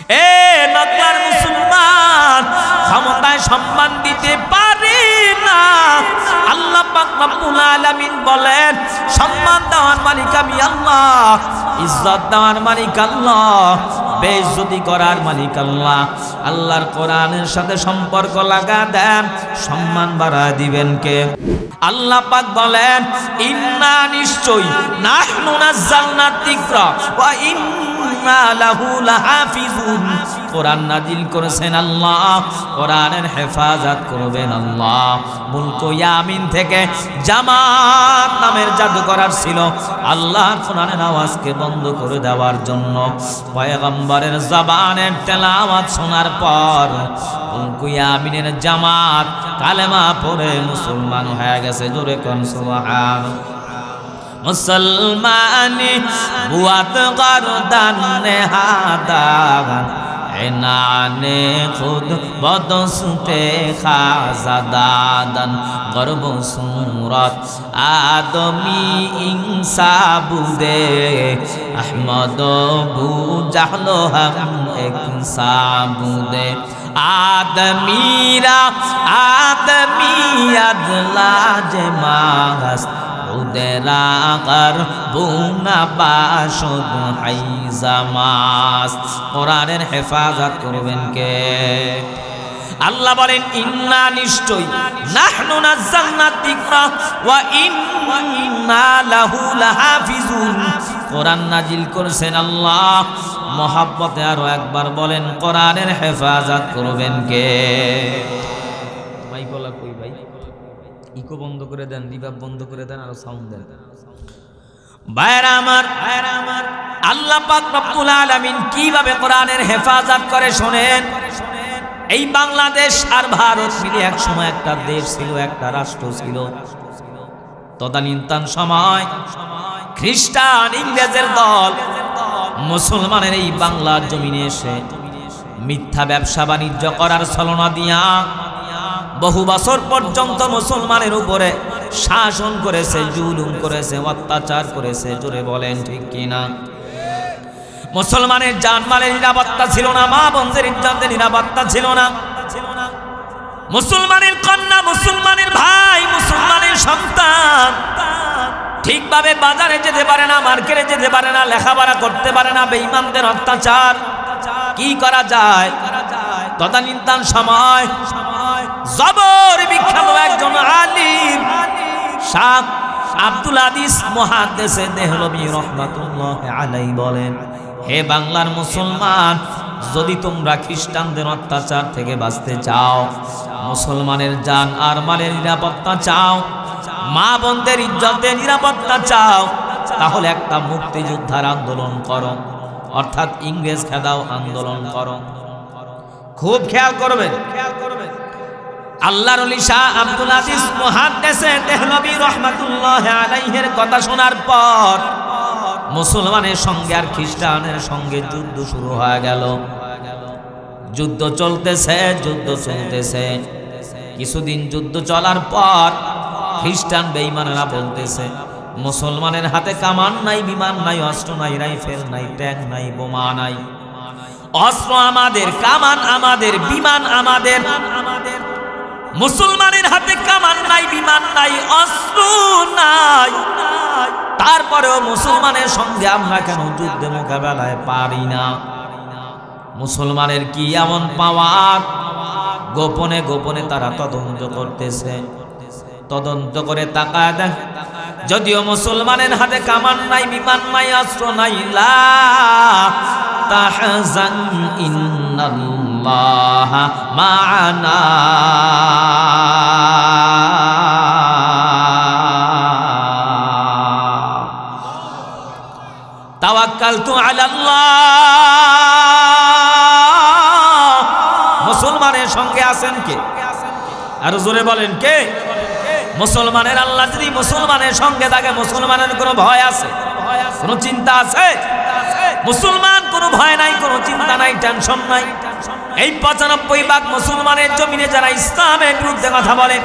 এ নকলার মুসলমান, ক্ষমতায় সম্মান দিতে পারে না। আল্লাহ পাক রব্বুল আলামিন বলেন, সম্মান দেওয়ার মালিক আমি আল্লাহ, ইজ্জত দেওয়ার মালিক আল্লাহ, বেইজ্জতি করার মালিক আল্লাহ। আল্লাহর কোরআনের সাথে সম্পর্ক লাগা দেন, সম্মান বাড়া দিবেন কে? আল্লাহ পাক বলেন, ইন্না নিশ্চয় নাহনু নাযালনা যিকরা ওয়া ইন্না লাহু লাহাফিজুন। কোরআন নাজিল করেছেন আল্লাহ, কোরআনের হেফাজত করবেন আল্লাহ। মুলকু ইয়ামিন থেকে জামাত নামের জাদুকর ছিল আল্লাহর কোরআনের আওয়াজকে বন্ধ করে দেওয়ার জন্য। পয়গম্বরের জবানের তেলাওয়াত শোনার পর মুলকু ইয়ামিনের জামাত কালেমা পড়ে মুসলমান হয়ে গেছে। জোরে কোন সুবহানাল্লাহ। মুসলমানি বুয়াত গরদান নেহাদান এনানে খুদ বদসতে খাজাদাদান গর্ব সুরত আদমি ইনসাবুদে আহমদ বু জাহলো হাম এক সাবুদে আদমিরা আদমিয়াত লাজমাস উদেরা কর বুনা বাসদ হাইজামাস। কোরআনের হেফাজত করবেন কে? আল্লাহ বলেন, ইন্না নিশ্চয় নাহনু নাযালনা যিকরা ওয়া ইন্না লাহু লাহাফিজুন। কোরআন নাজিল করেছেন আল্লাহ। মহব্বতে আরো একবার বলেন, কোরআনের হেফাজত করবেন কে? ভাই বলা কই ভাই, ইকো বন্ধ করে দেন, রিভার্ব বন্ধ করে দেন, আর সাউন্ড দেন। ভাইরা আমার, আল্লাহ পাক রব্বুল আলামিন কিভাবে কোরআনের হেফাজত করে শোনেন। এই বাংলাদেশ আর ভারত মিলে এক সময় একটা দেশ ছিল, একটা রাষ্ট্র ছিল। তদানীন্তন সময় খ্রিস্টান ইংরেজের দল মুসলমানের এই বাংলার জমিনে এসে মিথ্যা ব্যবসা বাণিজ্য করার ছলনা দিয়া বহু বছর পর্যন্ত মুসলমানের উপরে শাসন করেছে, জুলুম করেছে, অত্যাচার করেছে। জোরে বলেন ঠিক কিনা? মুসলমানের জানমালের নিরাপত্তা ছিল না, মা বোনদের ইজ্জতের নিরাপত্তা ছিল না। মুসলমানের কন্যা, মুসলমানের ভাই, মুসলমানের সন্তান ঠিকভাবে বাজারে যেতে পারে না, মার্কেটে যেতে পারে না, লেখাপড়া করতে পারে না। বেঈমানদের অত্যাচার কি করা যায়? তদানীন্তন সময় জবর বিখ্যাত একজন আলিম শাহ আব্দুল আদিস মুহাদ্দিসে দেহলভী রাহমাতুল্লাহ আলাইহি বলেন, হে বাংলার মুসলমান, যদি তোমরা খ্রিস্টানদের অত্যাচার থেকে বাঁচতে চাও, মুসলমানের জান আর মালের নিরাপত্তা চাও, মা বোনদের ইজ্জতের নিরাপত্তা চাও, তাহলে একটা মুক্তিযোদ্ধার আন্দোলন করো, অর্থাৎ ইংরেজ খেদাও আন্দোলন করো। খুব খেয়াল করবেন। আল্লাহর ওলি শাহ আব্দুল আজিজ মুহাদ্দিসে দেহলভী রাহমাতুল্লাহ আলাইহির কথা শোনার পর মুসলমানের সঙ্গে আর খ্রিস্টানের সঙ্গে যুদ্ধ শুরু হয়ে গেল। যুদ্ধ চলতেছে। কিছুদিন যুদ্ধ চলার পর খ্রিস্টান বেঈমানেরা বলতেছে, মুসলমানের হাতে কামান নাই, বিমান নাই, অস্ত্র নাই, রাইফেল নাই, ট্যাঙ্ক নাই, বোমা নাই। অস্ত্র আমাদের, কামান আমাদের, বিমান আমাদের। মুসলমানের হাতে কামান নাই, বিমান নাই, অস্ত্র নাই, তারপরেও মুসলমানের সঙ্গে আমরা কেন যুদ্ধে মোকাবেলায় পারি না? মুসলমানের কি এমন পাওয়ার? গোপনে গোপনে তারা তদন্ত করতেছে। তদন্ত করে তাকায় দেখ, যদিও মুসলমানের হাতে কামান নাই, বিমান নাই, অস্ত্র নাই, লা তাহজান ইন্নাল্লাহ মা'ানা, তাওয়াক্কালতু আলাল্লাহ। মুসলমানের সঙ্গে আছেন কে? আর জোরে বলেন কে? মুসলমানের আল্লাহ যদি মুসলমানের সঙ্গে থাকে, মুসলমানের কোনো ভয় আছে? কোনো চিন্তা আছে? মুসলমান কোনো ভয় নাই, কোনো চিন্তা নাই, টেনশন নাই। এই ৯৫% মুসলমানের জমিনে যারা ইসলামের বিরুদ্ধে কথা বলে,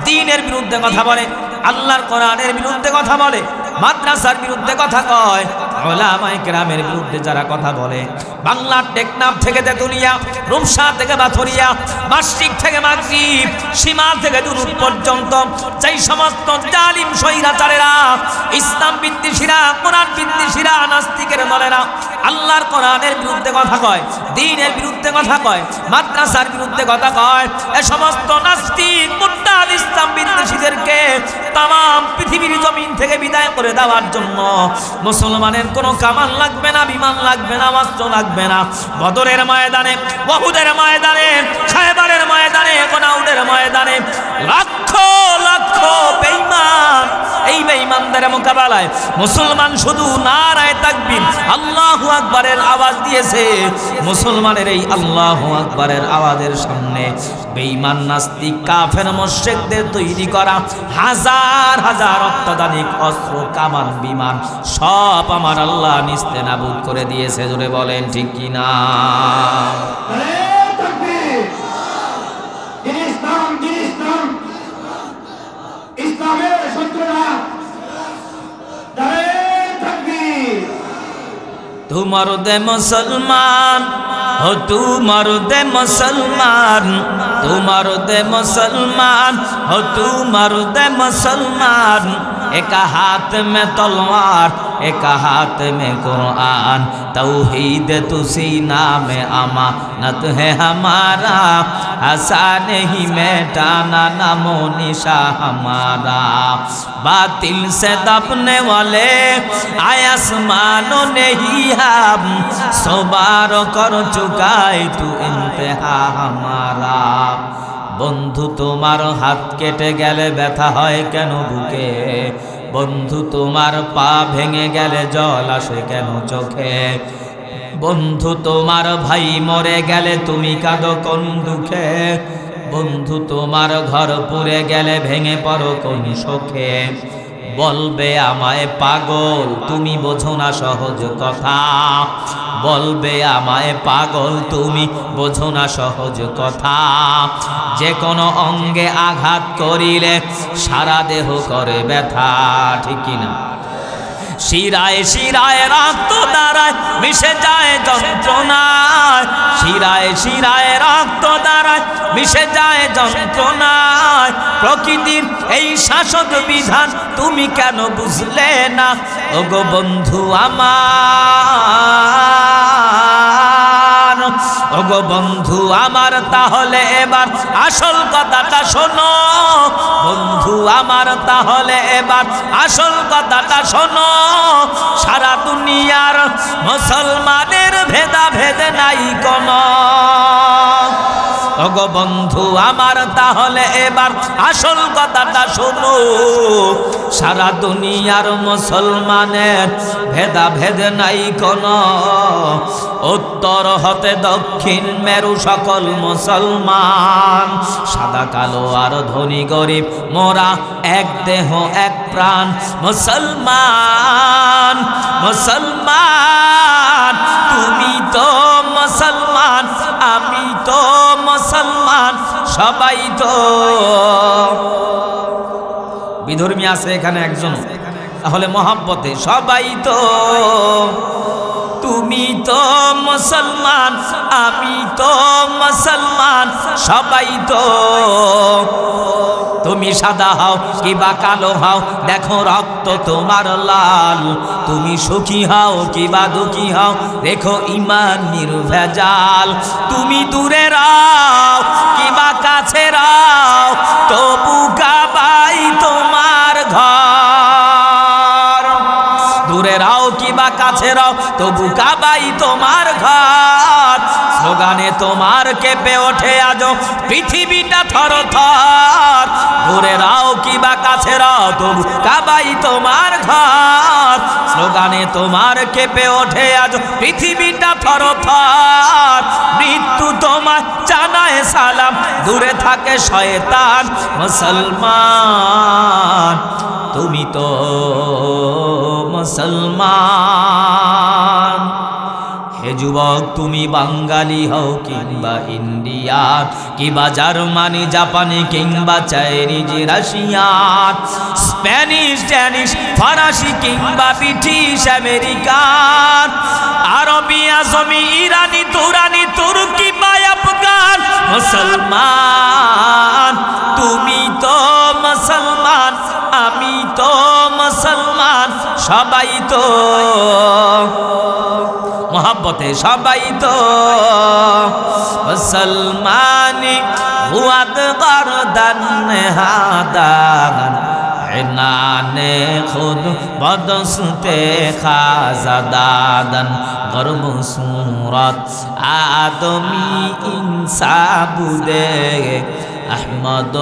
দ্বীনের বিরুদ্ধে কথা বলে, আল্লাহর কোরআনের বিরুদ্ধে কথা বলে, মাদ্রাসার বিরুদ্ধে কথা কয়, উলামায়ে কেরামের বিরুদ্ধে যারা কথা বলে, বাংলার টেকনাফ থেকে তেতুলিয়া, রূপসা থেকে পাথরিয়া, মাসিক থেকে মাগরিব, সীমা থেকে দুরুদ পর্যন্ত যেই সমস্ত জালিম স্বৈরাচারেরা, ইসলাম বিদ্বেষীরা, কোরআন বিদ্বেষীরা, নাস্তিকের দলেরা আল্লাহর কোরআনের বিরুদ্ধে কথা কয়, দ্বীনের বিরুদ্ধে কথা কয়, মাদ্রাসার বিরুদ্ধে কথা কয়, এ সমস্ত নাস্তিক মুরতাদ ইসলাম বিদ্বেষীদেরকে তাম পৃথিবীর জমিন থেকে বিদায় করে দেওয়ার জন্য মুসলমানের কোনো কামান লাগবে না, বিমান লাগবে না, অস্ত্র লাগবে না। বদরের ময়দানে, উহুদের ময়দানে, খায়বারের ময়দানে, গনাউদের ময়দানে লক্ষ লক্ষ বেঈমান, এই বেঈমানদের মোকাবেলায় মুসলমান শুধু নারায়ে তাকবীর আল্লাহু আকবারের আওয়াজ দিয়েছে। মুসলমানের এই আল্লাহু আকবারের আওয়াজের সামনে বেঈমান নাস্তিক কাফের মুশরিকদের তৈরি করা হাজার হাজার অত্যাধুনিক অস্ত্র, কামান, বিমান সব আমার আল্লাহ নিস্তেনাবুদ করে দিয়েছে। জোরে বলেন ঠিক কিনা? तू मर्द मुसलमान हो, तू मर्द मुसलमान, तू मर्द मुसलमान हो, तू मर्द मुसलमान। एक हाथ में तलवार, एक हाथ में कुरान, तौहीद तू सीना में अमानत है हमारा, हंसा नहीं मिटाना नामो निशा हमारा। बातिल से दबने वाले आसमानों ने ही हम सवार कर चुकाए तू इंतहा हमारा। बंधु तुम्हार हाथ केटे गेले व्यथा হয় কেন বুকে, বন্ধু তোমার পা ভেঙে গেলে জল আসে কেন চোখে, বন্ধু তোমার ভাই মরে গেলে তুমি কাঁদো কোন দুঃখে, বন্ধু তোমার ঘর পুড়ে গেলে ভেঙে পড়ো কোন শোকে। বলবে আমায় পাগল তুমি বোঝো না সহজ কথা, বলবে আমায় পাগল তুমি বোঝো না সহজ কথা। যে কোনো অঙ্গে আঘাত করিলে সারা দেহ করে ব্যথা, ঠিক কিনা? শিরায় শিরায় রক্ত দাঁড়ায় মিশে যায় যন্ত্রণায়, শিরায় শিরায় রক্ত দাঁড়ায় মিশে যায় যন্ত্রণায়। প্রকৃতির এই শাসক বিধান তুমি কেন বুঝলে না, ওগো বন্ধু আমার, ওগো বন্ধু আমার তাহলে এবার আসল কথাটা শোনো, বন্ধু আমার তাহলে এবার আসল কথাটা শোনো। সারা দুনিয়ার মুসলমানের ভেদাভেদ নাই কোনো, ওগো বন্ধু আমার তাহলে এবার আসল কথাটা শোনো। সারা দুনিয়ার মুসলমানের ভেদাভেদ নাই কোনো, উত্তর হতে দক্ষিণ মেরু সকল মুসলমান। সাদা কালো আর ধনী গরিব মোরা এক দেহ এক প্রাণ মুসলমান, মুসলমান তুমি তো মুসলমান, আমি তো মুসলমান, সবাই তো। বিধর্মী আছে এখানে একজন, তাহলে মহব্বতে সবাই তো। তুমি তো মুসলমান, আমি তো মুসলমান, সবাই তো। তুমি সাদা হও কিবা কালো হও, দেখো রক্ত তোমার লাল। তুমি সুখী হও কিবা দুঃখী হও, দেখো ঈমান নির্ভেজাল। তুমি দূরে রাও কিবা কাছে রাও, তবু কাবাই তোমার ঘর। দূরে রাও কিবা কাছে রাও, তবু কাবাই তোমার ঘর। স্লোগানে তোমার কেঁপে ওঠে আজও পৃথিবীটা থর থর। দূরে রাও কিবা কাছে রাও, তবু কাবাই তোমার ঘর। স্লোগানে তোমার কেঁপে ওঠে আজ পৃথিবীটা থর থর। মৃত্যু তোমার জানায় সালাম, দূরে থাকে শয়তান। মুসলমান তুমি তো মুসলমান, হে যুবক, তুমি বাঙালি হও কিংবা ইন্ডিয়ান কিংবা জার্মানি জাপানি কিংবা চাইনিজ রাশিয়ান স্প্যানিশ ড্যানিশ ফরাসি কিংবা ব্রিটিশ আমেরিকান আরবি আজমি ইরানি তুরানি তুর্কি বা আফগান মুসলমান তুমি তো মুসলমান আমি তো মুসলমান সবাই তো মোহাব্বতে সবাই তো মুসলমানি হুয়াদ গরদান হাদান ইনানে খুদ বদসতে খাজাদান গরব সুরত আদমি ইনসাবুদে अहमद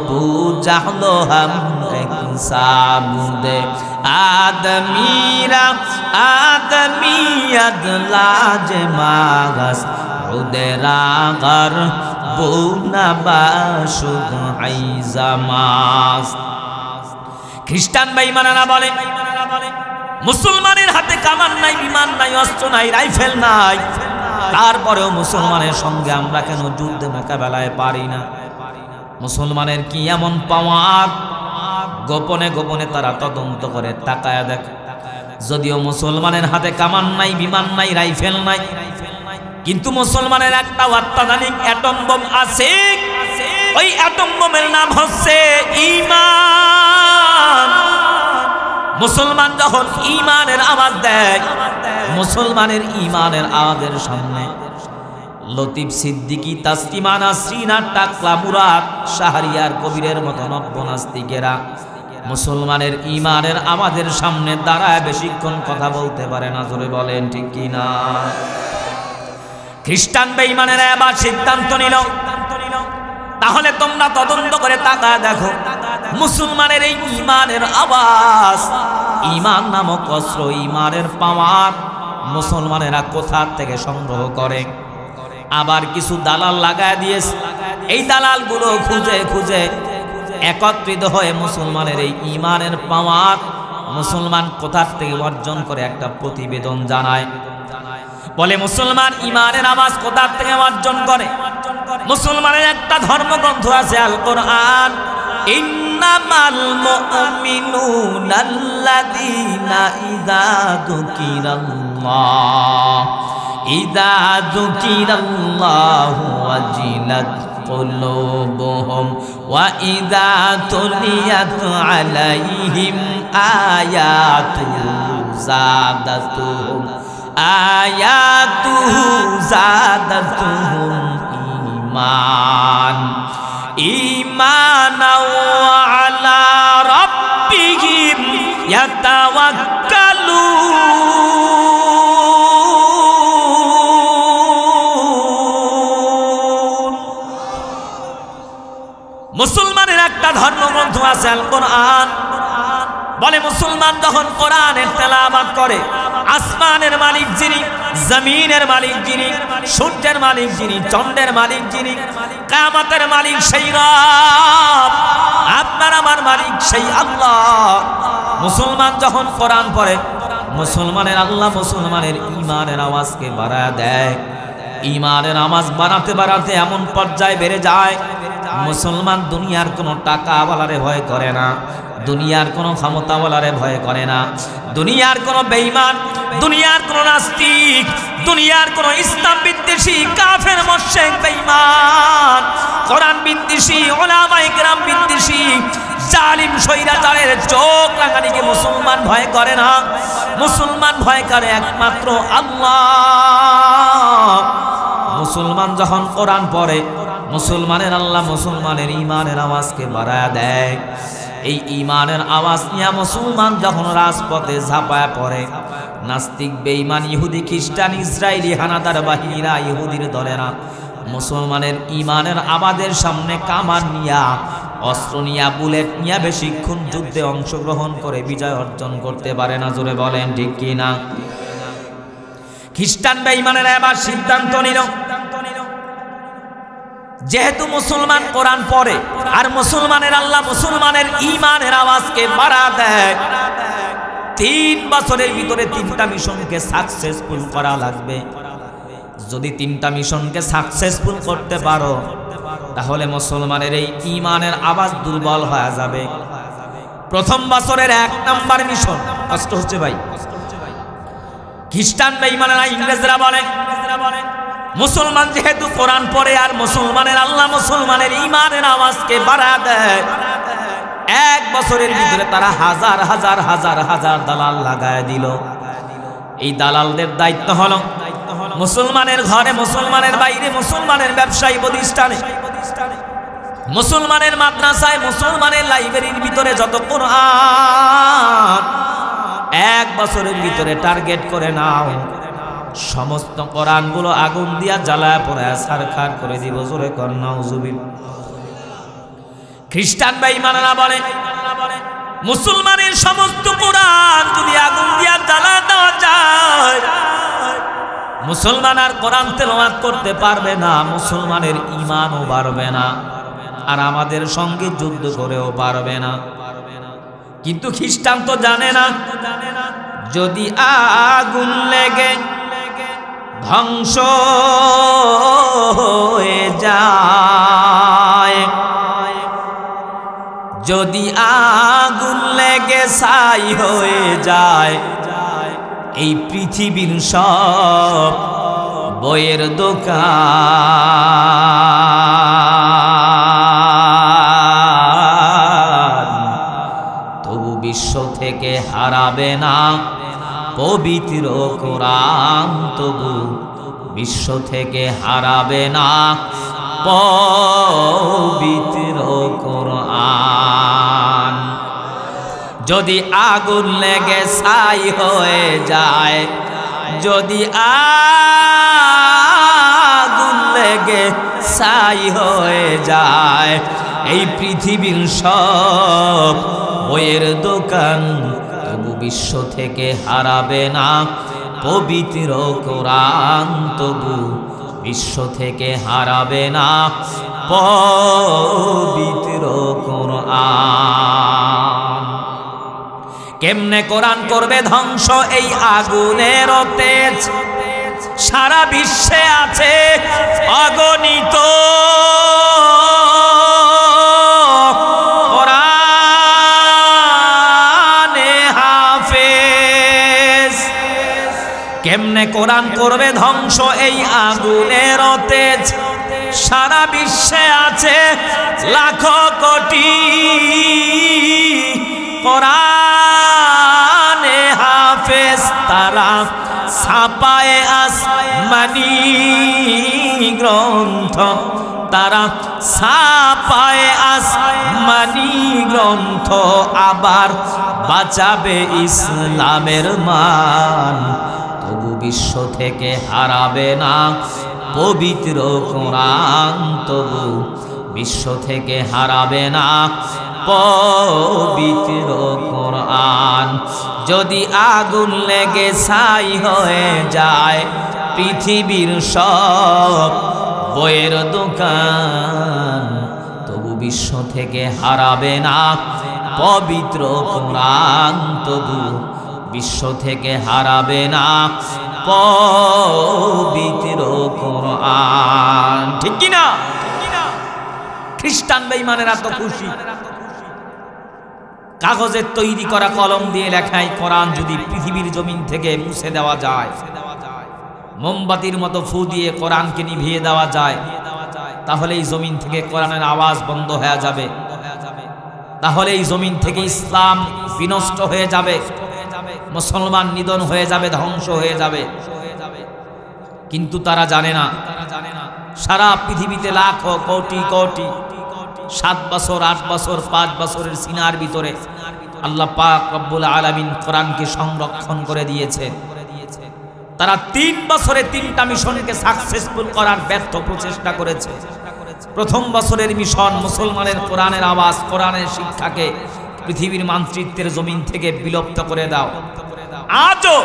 पूजालो हम एक साबुदे आदमीरा आदमियत लाज मागस उदेरा घर बुना बाशुद हाइजामास খ্রিস্টান বেঈমানেরা বলে মুসলমানের হাতে কামান নাই বিমান নাই অস্ত্র নাই রাইফেল নাই তারপরেও মুসলমানের সঙ্গে আমরা কেন যুদ্ধে মোকাবেলায় পারি না মুসলমানের কি এমন পাওয়ার গোপনে গোপনে তারা তদন্ত করে তাকায় দেখে যদিও মুসলমানের হাতে কামান নাই বিমান নাই রাইফেল নাই কিন্তু মুসলমানের একটা অত্যাধুনিক অ্যাটম বোম আছে ওই অ্যাটম বোমের নাম হচ্ছে ঈমান মুসলমান যখন ঈমানের আওয়াজ দেয় মুসলমানের ঈমানের আওয়াজের সামনে লতিফ সিদ্দিকী তাসলিমা নাসরিন টাকলা মুরাদ শাহরিয়ার কবিরের মতো নব্য নাস্তিকেরা মুসলমানের ঈমানের আমাদের সামনে দাঁড়ায় বেশিক্ষণ কথা বলতে পারে না জোরে বলেন ঠিক কি না খ্রিস্টান বেঈমানেরা এবার সিদ্ধান্ত নিল তাহলে তোমরা তদন্ত করে তাকায় দেখো মুসলমানের এই ঈমানের আওয়াজ ঈমান নামক অস্ত্র ঈমানের পাওয়ার মুসলমানেরা কোথা থেকে সংগ্রহ করে আবার কিছু দালাল লাগায় দিয়েছে এই দালালগুলো খুঁজে খুঁজে একত্রিত হয়ে মুসলমানের এই ঈমানের পাওয়ার মুসলমান কোথা থেকে অর্জন করে একটা প্রতিবেদন জানায় বলে মুসলমান ঈমানের আওয়াজ কোথা থেকে অর্জন করে মুসলমানের একটা ধর্মগ্রন্থ আছে আল কোরআন ইন্নামাল মুমিনুনা আল্লাযীনা ইযা যুকিরাল্লাহ إذا ذكر الله وجلت قلوبهم وإذا تليت عليهم آياته زادتهم إيمانا وعلى ربهم يتوكلون মুসলমানের একটা ধর্মগ্রন্থ আছে আল কোরআন বলে মুসলমান যখন কোরআনের তেলাওয়াত করে আসমানের মালিক যিনি জমিনের মালিক যিনি সূর্যের মালিক যিনি চন্দ্রের মালিক যিনি কিয়ামতের মালিক সেই রব আপনার আমার মালিক সেই আল্লাহ মুসলমান যখন কোরআন পড়ে মুসলমানের আল্লাহ মুসলমানের ঈমানের আওয়াজকে বাড়ায় দেয় ঈমানের আওয়াজ বাড়াতে বাড়াতে এমন পর্যায়ে বেড়ে যায় মুসলমান দুনিয়ার কোনো টাকাওয়ালারে ভয় করে না দুনিয়ার কোনো ক্ষমতাওয়ালারে ভয় করে না দুনিয়ার কোনো বেঈমান দুনিয়ার কোনো নাস্তিক দুনিয়ার কোনো ইসলাম বিদ্বেষী কাফের মুশরিক বেঈমান কোরআন বিদ্বেষী উলামায়ে কেরাম বিদ্বেষী জালিম স্বৈরাচারের চোখ লাগানিকে মুসলমান ভয় করে না মুসলমান ভয় করে একমাত্র আল্লাহ মুসলমান যখন কোরআন পড়ে মুসলমানের আল্লাহ মুসলমানের ঈমানের আওয়াজকে বাড়ায়া দেয় এই ঈমানের আওয়াজ নিয়ে মুসলমান যখন রাজপথে ঝাঁপায়া পড়ে নাস্তিক বেঈমান ইহুদি খ্রিস্টান ইসরায়েলি হানাদার বাহিনীরা ইহুদির দলেরা মুসলমানের ঈমানের আওয়াজের সামনে কামান নিয়া অস্ত্র নিয়া বুলেট নিয়া বেশিক্ষণ যুদ্ধে অংশগ্রহণ করে বিজয় অর্জন করতে পারে না জোরে বলেন ঠিক কি না খ্রিস্টান বেঈমানেরা এবার সিদ্ধান্ত নিল যেহেতু মুসলমান কোরআন পড়ে আর মুসলমানের আল্লাহ মুসলমানের ঈমানের আওয়াজকে বাড়া দেয় 3 বছরের ভিতরে 3টা মিশনকে সাকসেসফুল করা লাগবে যদি 3টা মিশনকে সাকসেসফুল করতে পারো তাহলে মুসলমানের এই ঈমানের আওয়াজ দুর্বল হয়ে যাবে। প্রথম বছরের 1 নাম্বার মিশন, কষ্ট হচ্ছে ভাই, খ্রিস্টান বেঈমানেরা ইংরেজরা বলে মুসলমান যেহেতু কোরআন পড়ে আর মুসলমানের আল্লাহ মুসলমানের ঈমানের আওয়াজকে বাড়া দেয়, 1 বছরের ভিতরে তারা হাজার হাজার হাজার হাজার দালাল লাগায় দিল। এই দালালদের দায়িত্ব হলো মুসলমানের ঘরে, মুসলমানের বাইরে, মুসলমানের ব্যবসায়ী প্রতিষ্ঠানে, মুসলমানের মাদ্রাসায়, মুসলমানের লাইব্রেরির ভিতরে যত কোরআন 1 বছরের ভিতরে টার্গেট করে নাও, সমস্ত কোরআনগুলো আগুন দিয়া জ্বালায় পোড়ায় ছারখার করে দিব। জোরে কর নাউজুবিল্লাহ। খ্রিস্টান বেঈমানেরা বলে মুসলমানের সমস্ত কোরআন যদি আগুন দিয়া জ্বালা দেওয়া যায় মুসলমান আর কোরআন তেলাওয়াত করতে পারবে না, মুসলমানের ঈমানও বাড়বে না, আর আমাদের সঙ্গে যুদ্ধ করেও পারবে না। কিন্তু খ্রিস্টান তো জানে না, যদি আগুন লেগে ধ্বংস হয়ে যায়, যদি আগুন লেগে ছাই হয়ে যায়, এই পৃথিবীর সব বইয়ের দোকান তবু বিশ্ব থেকে হারাবে না পবিত্র কোরআন, তবু বিশ্ব থেকে হারাবে না পবিত্র কোরআন। যদি আগুন লেগে ছাই হয়ে যায়, যদি আগুন লেগে ছাই হয়ে যায়, এই পৃথিবীর সব বইয়ের দোকান তবু বিশ্ব থেকে হারাবে না পবিত্র কোরআন, তবু বিশ্ব থেকে হারাবে না পবিত্র কোরআন। কেমনে কোরআন করবে ধ্বংস এই আগুনের তেজ? সারা বিশ্বে আছে অগণিত কোরআনে হাফেজ। কেমনে কোরআন করবে ধ্বংস এই আগুনের তেজ? সারা বিশ্বে আছে লাখো কোটি কোরআনে হাফেজ, তারা ছাপায়ে আসমানি গ্রন্থ, তারা ছাপায়ে আসমানি গ্রন্থ, আবার বাঁচাবে ইসলামের মান, তবু বিশ্ব থেকে হারাবে না পবিত্র কোরআন, তবু বিশ্ব থেকে হারাবে না পবিত্র কোরআন। যদি আগুন লেগে ছাই হয়ে যায় পৃথিবীর সব বইয়ের দোকান, তবু বিশ্ব থেকে হারাবে না পবিত্র কোরআন, তবু বিশ্ব থেকে হারাবে না পবিত্র কোরআন। ঠিক কি না? খ্রিস্টান বেঈমানেরা তো খুশি, কাগজের তৈরি করা কলম দিয়ে লেখায় কোরআন যদি পৃথিবীর জমিন থেকে মুছে দেওয়া যায়, মোমবাতির মতো ফু দিয়ে কোরআনকে নিভিয়ে দেওয়া যায়, তাহলে এই জমিন থেকে কোরআনের আওয়াজ বন্ধ হয়ে যাবে, তাহলে এই জমিন থেকে ইসলাম বিনষ্ট হয়ে যাবে, মুসলমান নিধন হয়ে যাবে, ধ্বংস হয়ে যাবে। কিন্তু তারা জানে না সারা পৃথিবীতে লাখো কোটি কোটি 7 বছর 8 বছর 5 বছরের সিনার ভিতরে আল্লাহ পাক রব্বুল আলামিন কোরআনকে সংরক্ষণ করে দিয়েছে। তারা 3 বছরে 3টা মিশনকে সাকসেসফুল করার ব্যর্থ প্রচেষ্টা করেছে। প্রথম বছরের মিশন মুসলমানের কোরআনের আওয়াজ, কোরআনের শিক্ষাকে পৃথিবীর মানচিত্রের জমিন থেকে বিলুপ্ত করে দাও। আজও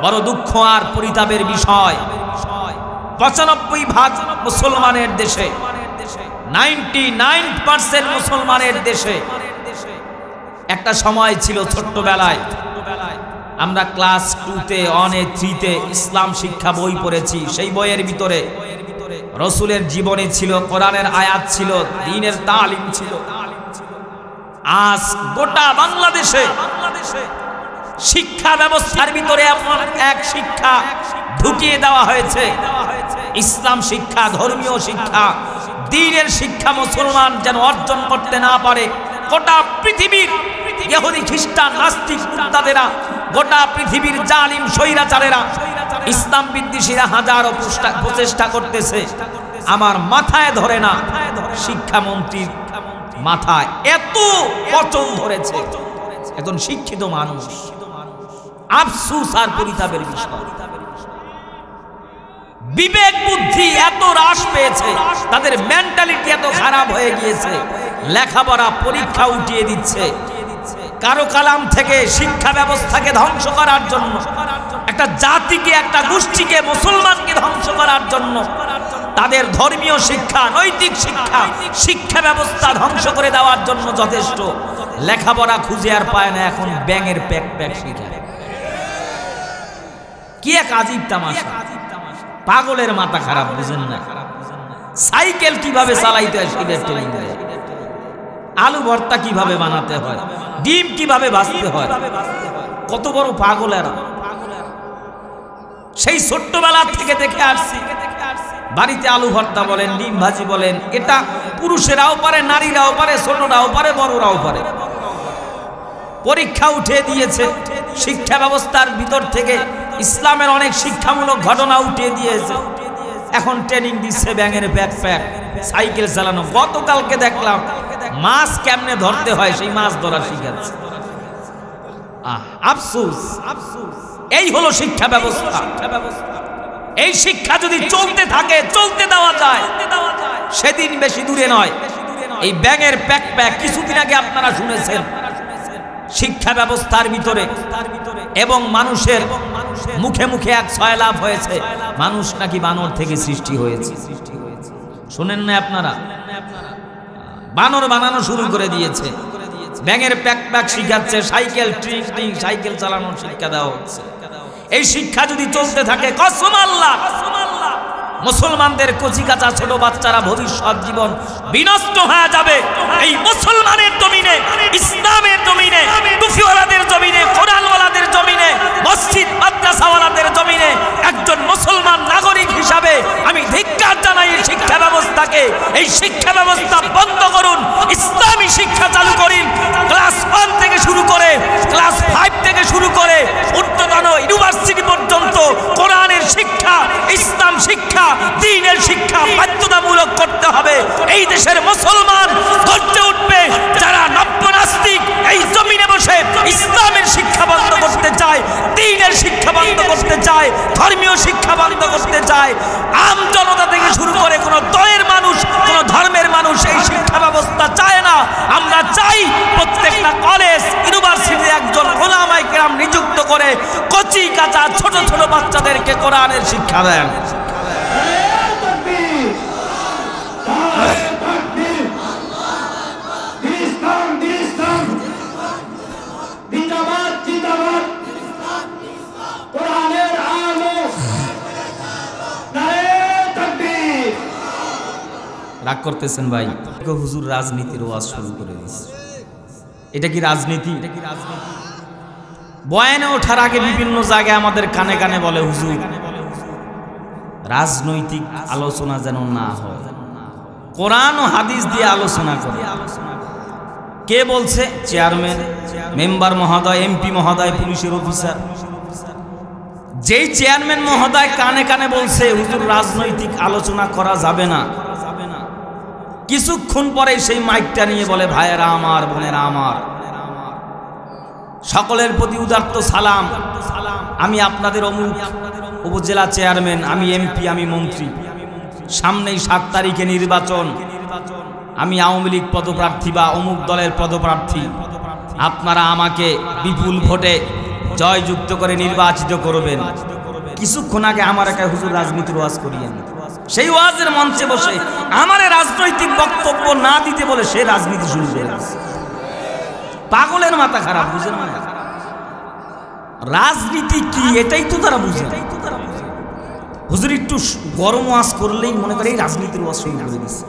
বড় দুঃখ আর পরিতাপের বিষয়, 95% মুসলমানের দেশে, 99% মুসলমানের দেশে একটা সময় ছিল ছোট্টবেলায় আমরা ক্লাস 2-তে, 1-এ, 3-তে ইসলাম শিক্ষা বই পড়েছি। সেই বইয়ের ভিতরে রাসূলের জীবনী ছিল, কোরআনের আয়াত ছিল, দ্বীনের তালিম ছিল। আজ গোটা বাংলাদেশে শিক্ষা ব্যবস্থার ভিতরে এমন এক শিক্ষা ঢুকিয়ে দেওয়া হয়েছে, ইসলাম শিক্ষা, ধর্মীয় শিক্ষা, দ্বীনের শিক্ষা মুসলমান যেন অর্জন করতে না পারে। গোটা পৃথিবীর ইহুদি, খ্রিস্টান, নাস্তিক মুরতাদেরা, গোটা পৃথিবীর জালিম স্বৈরাচারেরা, ইসলাম বিদ্বেষীরা হাজারো প্রচেষ্টা করতেছে। আমার মাথায় ধরে না শিক্ষামন্ত্রীর মাথায় এত পচন ধরেছে, একজন শিক্ষিত মানুষ। আফসোস আর পরিতাপের বিষয়, বিবেক বুদ্ধি এত হ্রাস পেয়েছে, তাদের মেন্টালিটি এত খারাপ হয়ে গিয়েছে, লেখাপড়া পরীক্ষা উঠিয়ে দিচ্ছে কারো কালাম থেকে শিক্ষা ব্যবস্থাকে ধ্বংস করার জন্য, একটা জাতিকে, একটা গোষ্ঠীকে, মুসলমানকে ধ্বংস করার জন্য। তাদের ধর্মীয় শিক্ষা, নৈতিক শিক্ষা, শিক্ষা ব্যবস্থা ধ্বংস করে দেওয়ার জন্য যথেষ্ট। লেখাপড়া খুঁজে আর পায় না, এখন ব্যাঙের প্যাক প্যাক শিখায়। কি এক আজীব তামাশা, পাগলের মাথা খারাপ, বুঝেন না? সাইকেল কিভাবে চালাইতে হয় সেটার ট্রেনিং দেয়, আলু ভর্তা কিভাবে বানাতে হয়, ডিম কিভাবে ভাজতে হয়। কত বড় পাগল এরা! সেই ছোট্টবেলা থেকে দেখে আসছি, বাড়িতে আলু ভর্তা বলেন, ডিম ভাজি বলেন, এটা পুরুষেরাও পারে, নারীরাও পারে, ছোটরাও পারে, বড়রাও পারে। পরীক্ষা উঠে দিয়েছে, শিক্ষা ব্যবস্থার ভিতর থেকে ইসলামের অনেক শিক্ষামূলক ঘটনা উঠে দিয়েছে। এখন ট্রেনিং দিচ্ছে ব্যাঙের প্যাক প্যাক, সাইকেল চালানো। গতকালকে দেখলাম মাছ কেমনে ধরতে হয়, সেই মাছ ধরা শিখাচ্ছে। আফসোস, এই হলো শিক্ষা ব্যবস্থা। এই শিক্ষা যদি চলতে থাকে, চলতে দেওয়া যায়, সেদিন বেশি দূরে নয়। এই ব্যাঙের প্যাক প্যাক কিছুদিন আগে আপনারা শুনেছেন, শিক্ষা ব্যবস্থার ভিতরে এবং মানুষের মুখে মুখে এক ছয়লাভ হয়েছে, মানুষ নাকি বানর থেকে সৃষ্টি হয়েছে। শুনেন না আপনারা? বানর বানানো শুরু করে দিয়েছে, ব্যাঙের প্যাক প্যাক শিখাচ্ছে, সাইকেল ট্রিং সাইকেল চালানোর শিক্ষা দেওয়া হচ্ছে। এই শিক্ষা যদি চলতে থাকে, কসম আল্লাহ, মুসলমানদের কচিকাঁচা ছোট বাচ্চারা ভবিষ্যৎ জীবন বিনষ্ট হয়ে যাবে। এই মুসলমানের জমিনে, ইসলামের জমিনে, টুপিওয়ালাদের জমিনে, কোরআনওয়ালাদের জমিনে, মসজিদ মাদ্রাসাওয়ালাদের জমিনে একজন মুসলমান নাগরিক হিসাবে আমি ধিক্কার জানাই এই শিক্ষা ব্যবস্থাকে। এই শিক্ষা ব্যবস্থা বন্ধ করুন, ইসলামী শিক্ষা চালু করুন। ক্লাস 1 থেকে শুরু করে, ক্লাস 5 থেকে শুরু করে উচ্চতর ইউনিভার্সিটি পর্যন্ত কোরআনের শিক্ষা, ইসলাম শিক্ষা, দ্বীনের শিক্ষা বাধ্যতামূলক করতে হবে। এই দেশের মুসলমান গর্জে উঠবে, যারা নব্য নাস্তিক এই জমিনে বসে ইসলামের শিক্ষা বন্ধ করতে চায়, দ্বীনের শিক্ষা বন্ধ করতে চায়, ধর্মীয় শিক্ষা বন্ধ করতে চায়। আম জনতা থেকে শুরু করে কোন দলের মানুষ, কোন ধর্মের মানুষ এই শিক্ষা ব্যবস্থা চায় না। আমরা চাই প্রত্যেকটা কলেজ, ইউনিভার্সিটি একজন ওলামায়ে কেরাম নিযুক্ত করে কচি কাঁচা ছোট ছোট বাচ্চাদেরকে কোরআনের শিক্ষা দেন। রাগ করতেছেন ভাই? হুজুর রাজনীতির ওয়াজ শুরু করে দিয়েছে। এটা কি রাজনীতি? বয়ানে ওঠার আগে বিভিন্ন জায়গায় আমাদের কানে কানে বলে, হুজুর রাজনৈতিক আলোচনা যেন না হয়, কোরআন ও হাদিস দিয়ে আলোচনা করে। কে বলছে? চেয়ারম্যান, মেম্বার মহোদয়, এমপি মহোদয়, পুলিশের অফিসার। যেই চেয়ারম্যান মহোদয় কানে কানে বলছে হুজুর রাজনৈতিক আলোচনা করা যাবে না, কিছুক্ষণ পরে সেই মাইকটা নিয়ে বলে, ভাইয়েরা আমার, বোনেরা আমার, সকলের প্রতি উদাত্ত সালাম, আমি আপনাদের অমুক উপজেলা চেয়ারম্যান, আমি এমপি, আমি মন্ত্রী, সামনেই 7 তারিখে নির্বাচন, আমি আওয়ামী লীগ পদপ্রার্থী বা অমুক দলের পদপ্রার্থী, আপনারা আমাকে বিপুল ভোটে জয়যুক্ত করে নির্বাচিত করবেন। কিছুক্ষণ আগে আমার একা হুজুর রাজনীতির ওয়াজ করিয়েন, সেই ওয়াজের মঞ্চে বসে আমারে রাজনৈতিক বক্তব্য না দিতে বলে সে রাজনীতি শুরু করে। পাগলের মাথা খারাপ, বুঝেন না? রাজনীতি কি এটাই তো তারা বুঝে না। হুজুর একটু গরম ওয়াজ করলেই মনে করে এই রাজনীতির ওয়াজ শুরু করে দিচ্ছে।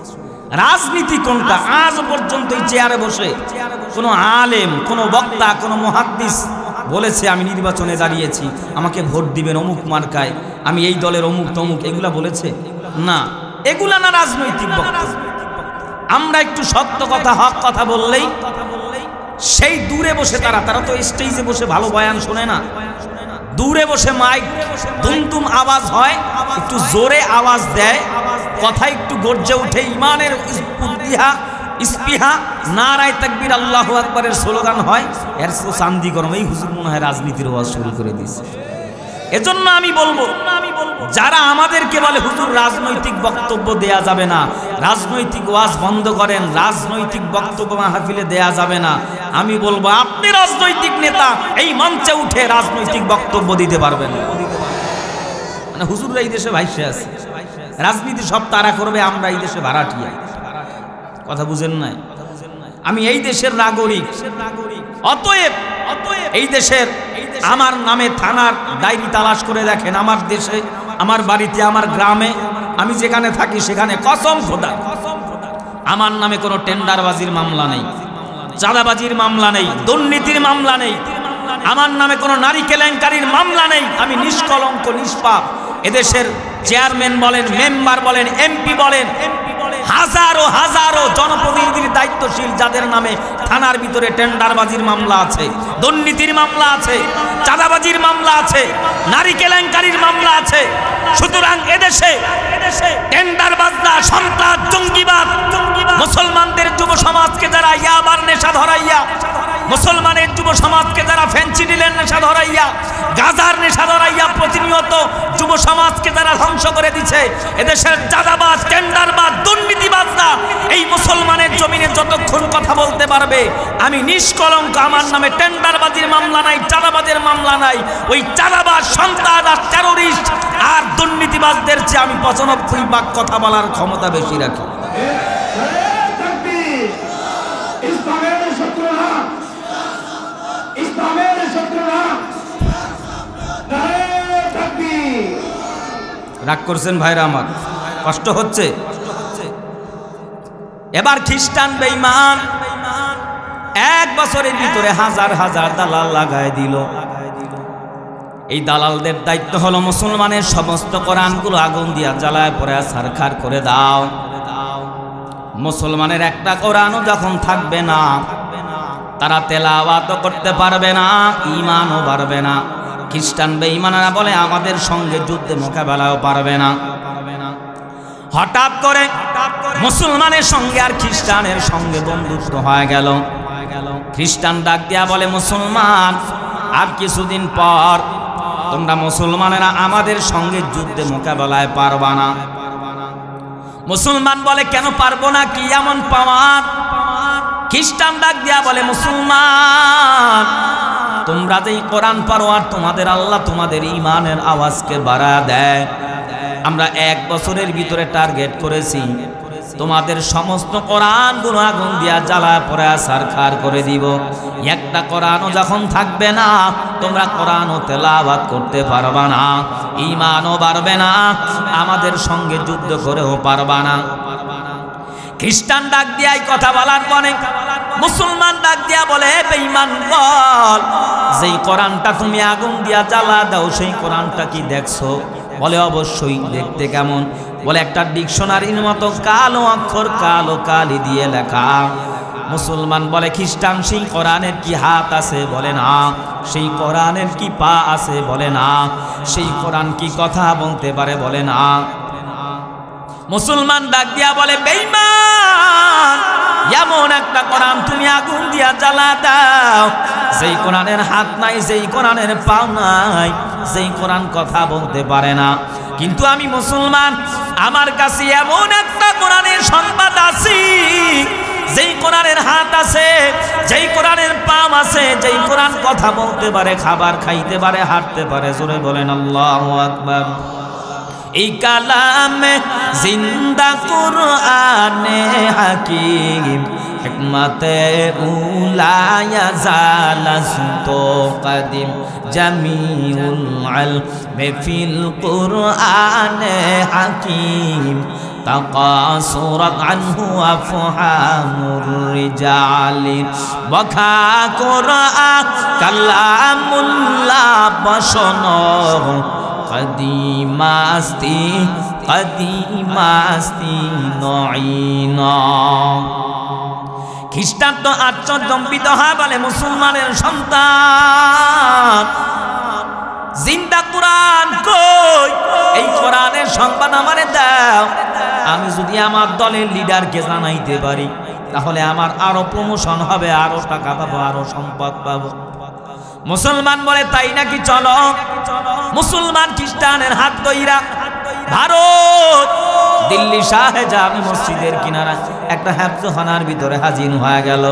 রাজনীতি কোনটা? আজ পর্যন্ত এই চেয়ারে বসে কোনো আলেম, কোনো বক্তা, কোনো মুহাদ্দিস বলেছে আমি নির্বাচনে দাঁড়িয়েছি, আমাকে ভোট দিবেন অমুক মার্কায়, আমি এই দলের অমুক তমুক, এগুলা বলেছে? না, এগুলা না রাজনৈতিক বক্তব্য। আমরা একটু সত্য কথা, হক কথা বললেই সেই দূরে বসে তারা তো স্টেজে বসে ভালো বয়ান শোনে না, দূরে বসে মাইক দুমদুম আওয়াজ হয়, একটু জোরে আওয়াজ দেয়, কথা একটু গর্জে উঠে, ইমানের স্পৃহা, নারায়ে তাকবীর, আল্লাহু আকবারের স্লোগান হয়, এর চান্দি গরম। এই হুজুর মনে হয় রাজনীতির ওয়াজ শুরু করে দিয়েছে। এজন্য আমি বলবো, যারা আমাদেরকে বলে হুজুর রাজনৈতিক বক্তব্য দেয়া যাবে না, রাজনৈতিক ওয়াজ বন্ধ করেন, রাজনৈতিক বক্তব্য মাহফিলে দেয়া যাবে না, আমি বলবো আপনি রাজনৈতিক নেতা, এই মঞ্চে উঠে রাজনৈতিক বক্তব্য দিতে পারবেন না। মানে হুজুররা এই দেশে ভাইসে আছে, রাজনীতি সব তারা করবে, আমরা এই দেশে ভাড়াটিয়া। কথা বুঝেন নাই? আমি এই দেশের নাগরিক, অতএব এই দেশের আমার নামে থানার ডায়েরি তালাশ করে দেখেন, আমার দেশে, আমার বাড়িতে, আমার গ্রামে, আমি যেখানে থাকি সেখানে কসম খোদা আমার নামে কোনো টেন্ডারবাজির মামলা নেই, চাঁদাবাজির মামলা নেই, দুর্নীতির মামলা নেই, আমার নামে কোনো নারী কেলেঙ্কারির মামলা নেই। আমি নিষ্কলঙ্ক, নিষ্পাপ। এদেশের চেয়ারম্যান বলেন, মেম্বার বলেন, এমপি বলেন, হাজারো হাজারো জনপ্রতিনিধির দায়িত্বশীল যাদের নামে থানার ভিতরে টেন্ডারবাজির মামলা আছে, দুর্নীতির মামলা আছে, চাঁদাবাজির মামলা আছে, নারী কেলেঙ্কারির মামলা আছে। সুতরাং এদেশে টেন্ডারবাজরা, সন্ত্রাস, জঙ্গিবাদ, মুসলমানদের যুব সমাজকে যারা ইয়াবার নেশা ধরাইয়া, মুসলমানের যুব সমাজকে যারা ফেন্সিডিলের নেশা ধরাইয়া, গাজার নেশা ধরাইয়া প্রতিনিয়ত যুব সমাজকে যারা ধ্বংস করে দিচ্ছে, এদেশের চাঁদাবাজ, টেন্ডারবাজ, দুর্নীতিবাজরা এই মুসলমানের জমিনে যতক্ষণ কথা বলতে পারবে, আমি নিষ্কলঙ্ক, আমার নামে টেন্ডারবাজির মামলা নাই, চাঁদাবাজের মামলা নাই, ওই চাঁদাবাজ, সন্ত্রাস আর টেরোরিস্ট আর দুর্নীতিবাজদের চেয়ে আমি 95 ভাগ কথা বলার ক্ষমতা বেশি রাখি। রাগ করছেন ভাইরা আমার? কষ্ট হচ্ছে? এবার খ্রিস্টান বেঈমান 1 বছরের ভিতরে হাজার হাজার দালাল লাগায় দিল। এই দালালদের দায়িত্ব হলো মুসলমানের সমস্ত কোরআনগুলো আগুন দিয়া জ্বালায় পড়ে ছারখার করে দাও। মুসলমানের একটা কোরআনও যখন থাকবে না, তারা তেলাওয়াতও করতে পারবে না, ঈমানও বাড়বে না। খ্রিস্টান বেঈমানরা বলে আমাদের সঙ্গে যুদ্ধে মোকাবেলাও পারবে না। হঠাৎ করে মুসলমানের সঙ্গে আর খ্রিস্টানের সঙ্গে বন্ধুত্ব হয়ে গেল। খ্রিস্টান ডাক দিয়া বলে, মুসলমান, আর কিছুদিন পর তোমরা মুসলমানেরা আমাদের সঙ্গে যুদ্ধে মোকাবেলায় পারবা না। মুসলমান বলে, কেন পারবো না? কি এমন পাওয়ার? খ্রিস্টান ডাক দিয়া বলে, মুসলমান, তোমরা যেই কোরআন পারো আর তোমাদের আল্লাহ তোমাদের ঈমানের আওয়াজকে বাড়া দেয়। আমরা 1 বছরের ভিতরে টার্গেট করেছি, তোমাদের সমস্ত কোরআনগুলো আগুন দিয়া জ্বালা পড়ে ছারখার করে দিব। একটা কোরআনও যখন থাকবে না, তোমরা কোরআনও তেলাওয়াত করতে পারবা না, ঈমানও বাড়বে না, আমাদের সঙ্গে যুদ্ধ করেও পারবা না। খ্রিস্টান ডাক দিয়া এই কথা বলার পরে মুসলমান ডাক দিয়া বলে, বেঈমান, বল, যেই কোরআনটা তুমি আগুন দিয়া জ্বালা দাও সেই কোরআনটা কি দেখছো? বলে, অবশ্যই। দেখতে কেমন? বলে, একটা ডিকশনারির মতো কালো অক্ষর, কালো কালি দিয়ে লেখা। মুসলমান বলে, খ্রিস্টান, সেই কোরআনের কি হাত আছে? বলে না। সেই কোরআনের কি পা আছে? বলে না। সেই কোরআন কি কথা বলতে পারে? বলে না। মুসলমান ডাক দিয়া বলে, বেঈমান, এমন একটা কোরআন তুমি আগুন দিয়া জ্বালা দাও, যেই কোরআনের হাত নাই, যেই কোরআনের পাও নাই, যেই কোরআন কথা বলতে পারে না। কিন্তু আমি মুসলমান, আমার কাছে এমন একটা কোরআনের সংবাদ আছে, যেই কোরআনের হাত আছে, যেই কোরআনের পাও আছে, যেই কোরআন কথা বলতে পারে, খাবার খাইতে পারে, হাঁটতে পারে। জোরে বলেন আল্লাহু আকবার। এই কালামে জিন্দা কুরআনে হাকিম, হিকমতে উলায়া জালাস্তু কদিম জামিউল ইলমি ফিল কুরআনে হাকিম تقاصرت عنه أفهام الرجال بكى قرآن كلام الله بشنو قديم أستي نعينا খ্রিস্টান তো আশ্চর্যজম্বিত হয় বলে মুসলমানের সন্তান জিন্দা কোরআন কই এই কোরআনের সংবাদ আমারে দাও আমি যদি আমার দলের লিডারকে জানাইতে পারি তাহলে আমার আরো প্রমোশন হবে আরো টাকা পাবো আরো সম্পদ পাবো মুসলমান বলে তাই নাকি চলো মুসলমান খ্রিস্টানের হাত ধইরা ভারত দিল্লি শাহজাহান মসজিদের কিনারা একটা হেফজখানার ভিতরে হাজির হয়ে গেল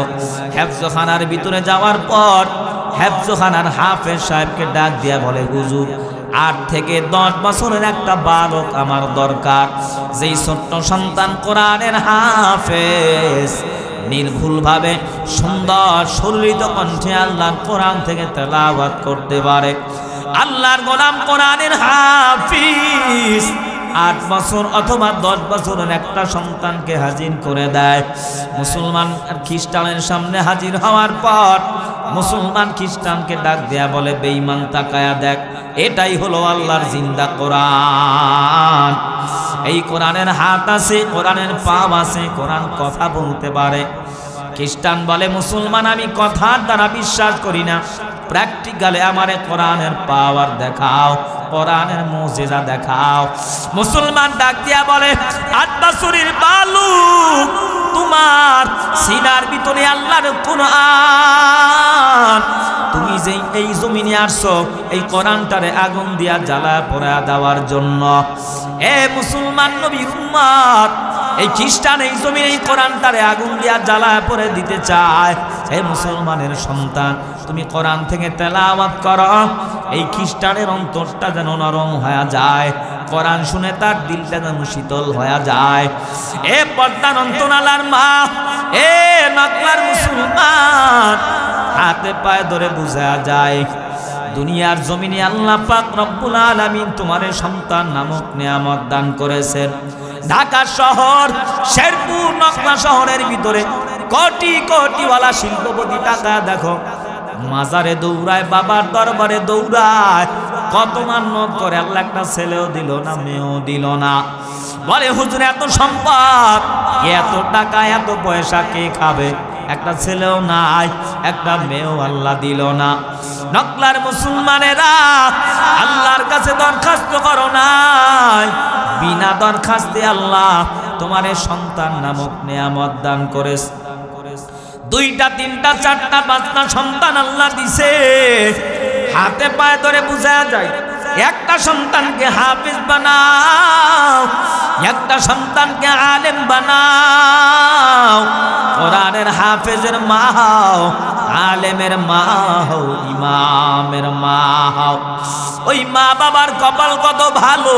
হেফজখানার ভিতরে যাওয়ার পর হেফজখানার হাফেজ সাহেবকে ডাক দিয়া বলে হুজুর 8 থেকে 10 বছরের একটা বালক আমার দরকার যেই ছোট্ট সন্তান কোরআনের হাফেজ নির্ভুলভাবে সুন্দর সুললিত কণ্ঠে আল্লাহর কোরআন থেকে তেলাওয়াত করতে পারে আল্লাহর গোলাম কোরআনের হাফিজ 8 বছর অথবা 10 বছরের একটা সন্তানকে হাজির করে দেয় মুসলমান আর খ্রিস্টানের সামনে হাজির হওয়ার পর মুসলমান খ্রিস্টানকে ডাক দেয়া বলে বেঈমান তাকায়া দেখ এটাই হলো আল্লাহর জিন্দা কোরআন এই কোরআনের হাত আছে কোরআনের পা আছে কোরআন কথা বলতে পারে খ্রিস্টান বলে মুসলমান আমি কথার দ্বারা বিশ্বাস করি না প্র্যাকটিক্যালি আমারে কোরআনের পাওয়ার দেখাও কোরআনের মুজিজা দেখাও মুসলমান ডাক দিয়া বলে 8 বছরের বালক তোমার সিনার ভিতরে আল্লাহর কোরআন তুমি যে এই জমিনে আসছো এই কোরআনটারে আগুন দিয়া জ্বালা পোড়া দেওয়ার জন্য এ মুসলমান নবীর উম্মত এই খ্রিস্টান এই জমিনে এই কোরআনটারে আগুন দিয়া জ্বালা পোড়া দিতে চায় হে মুসলমানের সন্তান তুমি কোরআন থেকে তেলাওয়াত করো এই খ্রিস্টানের অন্তরটা যেন নরম হয়ে যায় কোরআন শুনে তার দিলটা যেন শীতল হয়ে যায় এ পর্দার অন্তরালার মা এ নকলার মুসলমান হাতে পায়ে ধরে বুঝা যায় দুনিয়ার জমিনে আল্লাহ পাক রব্বুল আলামিন তোমার সন্তান নামক নিয়ামত দান করেছেন ঢাকা শহর শেরপুর নকলা শহরের ভিতরে কোটি কোটিওয়ালা শিল্পপতি টাকা দেখো মাজারে দৌড়ায় বাবার দরবারে দৌড়ায় কত মান্যত করে আল্লাহ একটা ছেলেও দিল না মেয়েও দিল না বলে হুজুর এত সম্পদ এত টাকা এত পয়সা কে খাবে একটা ছেলেও নাই একটা মেয়েও আল্লাহ দিল না নকলার মুসলমানেরা আল্লাহর কাছে দরখাস্ত করো নাই বিনা দরখাস্তে আল্লাহ তোমারে সন্তান নামক নিয়ামত দান করেছে 2টা 3টা 4টা 5টা সন্তান আল্লাহ দিছে হাতে পায়ে ধরে বুঝা যায় একটা সন্তানকে হাফেজ বানাও একটা সন্তানকে আলেম বানাও কোরআনের হাফেজের মা হও আলেমের মা হও ইমামের মা হও ওই মা বাবার কপাল কত ভালো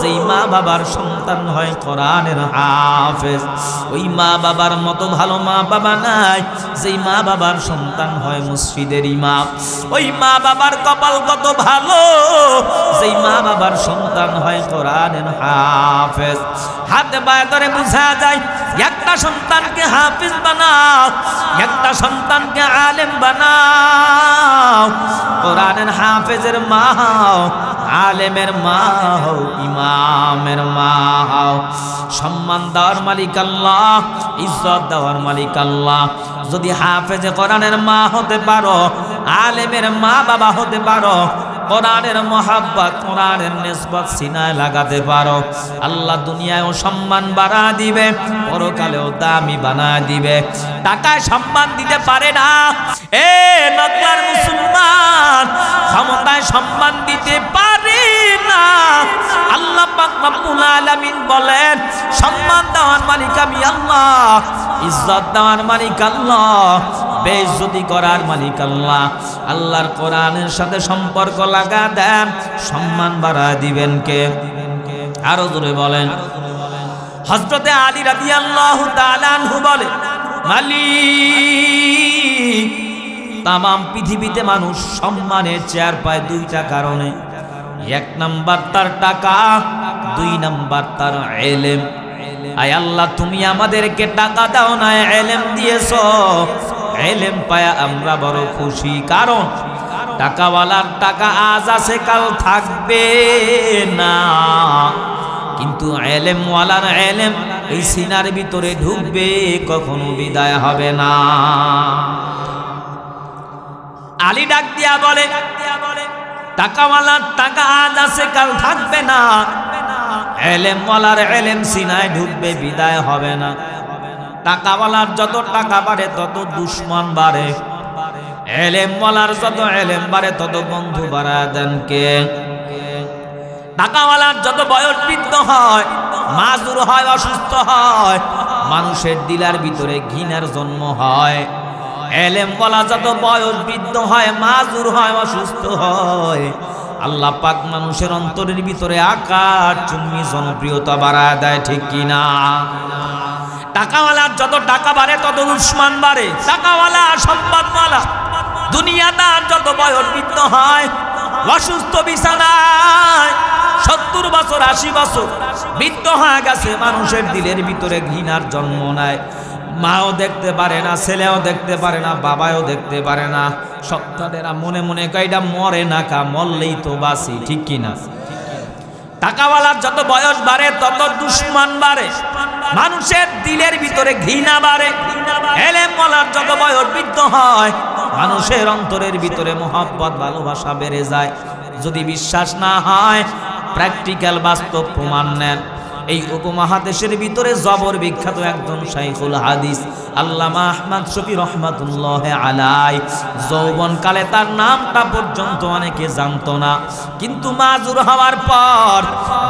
যেই মা বাবার সন্তান হয় কোরআনের হাফেজ ওই মা বাবার মতো ভালো মা বাবা নাই যেই মা বাবার সন্তান হয় মসজিদের ইমাম ওই মা বাবার কপাল কত ভালো যেই মা বাবার সন্তান হয় কোরআনের হাফেজ হাতে পায়ে ধরে বুঝা যায় একটা সন্তানকে হাফেজ বানাও একটা সন্তানকে আলেম বানাও কোরআনের হাফেজের মা হও আলেমের মা হও ইমামের মা হও সম্মান দেওয়ার মালিক আল্লাহ ইজ্জত দেওয়ার মালিক আল্লাহ যদি হাফেজে কোরআনের মা হতে পারো আলেমের মা বাবা হতে পারো কোরআনের মহাব্বত কোরআনের নিসবত সিনায় লাগাতে পারো আল্লাহ দুনিয়ায়ও সম্মান বাড়া দিবে পরকালেও দামি বানা দিবে টাকায় সম্মান দিতে পারে না এ নকলার মুসলমান ক্ষমতায় সম্মান দিতে পারে না আল্লাহ পাক রব্বুল আলামিন বলেন সম্মান দেওয়ার মালিক আমি আল্লাহ ইজ্জত দেওয়ার মালিক আল্লাহ বেইজ্জতি করার মালিক আল্লাহ আল্লাহর কোরআনের সাথে সম্পর্ক লাগা দেন সম্মান বাড়া দিবেন কে আরো জোরে বলেন হযরতে আলী রাদিয়াল্লাহু তাআলা আনহু বলে মালিক। তামাম পৃথিবীতে মানুষ সম্মানের চেয়ার পায় দুইটা কারণে, এক নাম্বার তার টাকা, দুই নাম্বার তার ইলম। আয় আল্লাহ, তুমি আমাদেরকে টাকা দাও না, ইলম দিয়েছো। ইলম পায়া আমরা বড় খুশি, কারণ টাকাওয়ালার টাকা আজ আছে কাল থাকবে না, কিন্তু ইলমওয়ালার ইলম এই সিনার ভিতরে ঢুকবে, কখনো বিদায় হবে না। আলী ডাক দিয়া বলে, টাকাওয়ালার টাকা আজ আছে কাল থাকবে না, ইলমওয়ালার ইলম সিনায় ঢুকবে, বিদায় হবে না। টাকাওয়ালার যত টাকা বাড়ে তত দুশ্মন বাড়ে, ইলমওয়ালার যত ইলম বাড়ে তত বন্ধু বাড়ায় দেন কে? টাকাওয়ালার যত বয়স বৃদ্ধ হয়, মাজুর হয়, অসুস্থ হয়, মানুষের দিলার ভিতরে ঘৃণার জন্ম হয়। ইলমওয়ালা যত বয়স বৃদ্ধ হয়, মাজুর হয়, অসুস্থ হয়, আল্লাহ পাক মানুষের অন্তরের ভিতরে আকার চুম্বি জনপ্রিয়তা বাড়ায় দেয়, ঠিক কিনা? টাকাওয়ালার যত টাকা বাড়ে তত দুশমন বাড়ে। টাকাওয়ালা, সম্পদওয়ালা, দুনিয়াদার যত বয়স বৃদ্ধ হয়, অসুস্থ বিছানায় 70 বছর 80 বছর বৃদ্ধ হয়ে গেছে, মানুষের দিলের ভিতরে ঘৃণার জন্ম নেয়। মাও দেখতে পারে না, ছেলেও দেখতে পারে না, বাবাও দেখতে পারে না, সন্তানেরা মনে মনে কয়টা মরে না কা, মরলেই তো বাঁচি, ঠিক কিনা? টাকাওয়ালার যত বয়স বাড়ে তত দুশ্মন বাড়ে, মানুষের দিলের ভিতরে ঘৃণা বাড়ে। ইলমওয়ালার যত বয়স বৃদ্ধ হয়, মানুষের অন্তরের ভিতরে মহব্বত ভালোবাসা বেড়ে যায়। যদি বিশ্বাস না হয়, প্র্যাকটিক্যাল বাস্তব প্রমাণ নেন। এই উপমহাদেশের ভিতরে জবর বিখ্যাত একজন শাইখুল হাদিস আল্লামা আহমদ শফি রহমাতুল্লাহ আলাইহি, যৌবনকালে তার নামটা পর্যন্ত অনেকে জানতো না, কিন্তু মাজুর হওয়ার পর,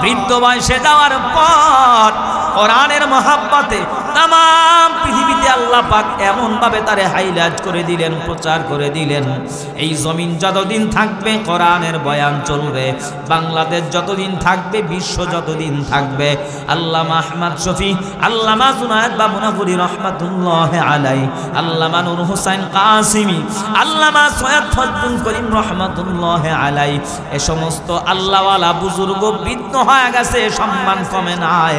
বৃদ্ধ বয়সে যাওয়ার পর, কোরআনের মহাব্বতে তামাম পৃথিবীতে আল্লাহ পাক এমন ভাবে তারে হাইলাইট করে দিলেন, প্রচার করে দিলেন। এই জমিন যতদিন থাকবে কোরআনের বয়ান চলবে, বাংলাদেশ যতদিন থাকবে, বিশ্ব যতদিন থাকবে। আল্লামা আহমদ শফি, আল্লামা জুনায়েদ বামুনাফুরি রহমাতুল্লাহ আলাইহি, আল্লামা নূর হোসেন কাসিমি, আল্লামা সৈয়দ ফজলুল করিম রহমাতুল্লাহ আলাইহি, এ সমস্ত আল্লাহওয়ালা বুজুর্গ বৃদ্ধ হয়ে গেছে, সম্মান কমে নাই,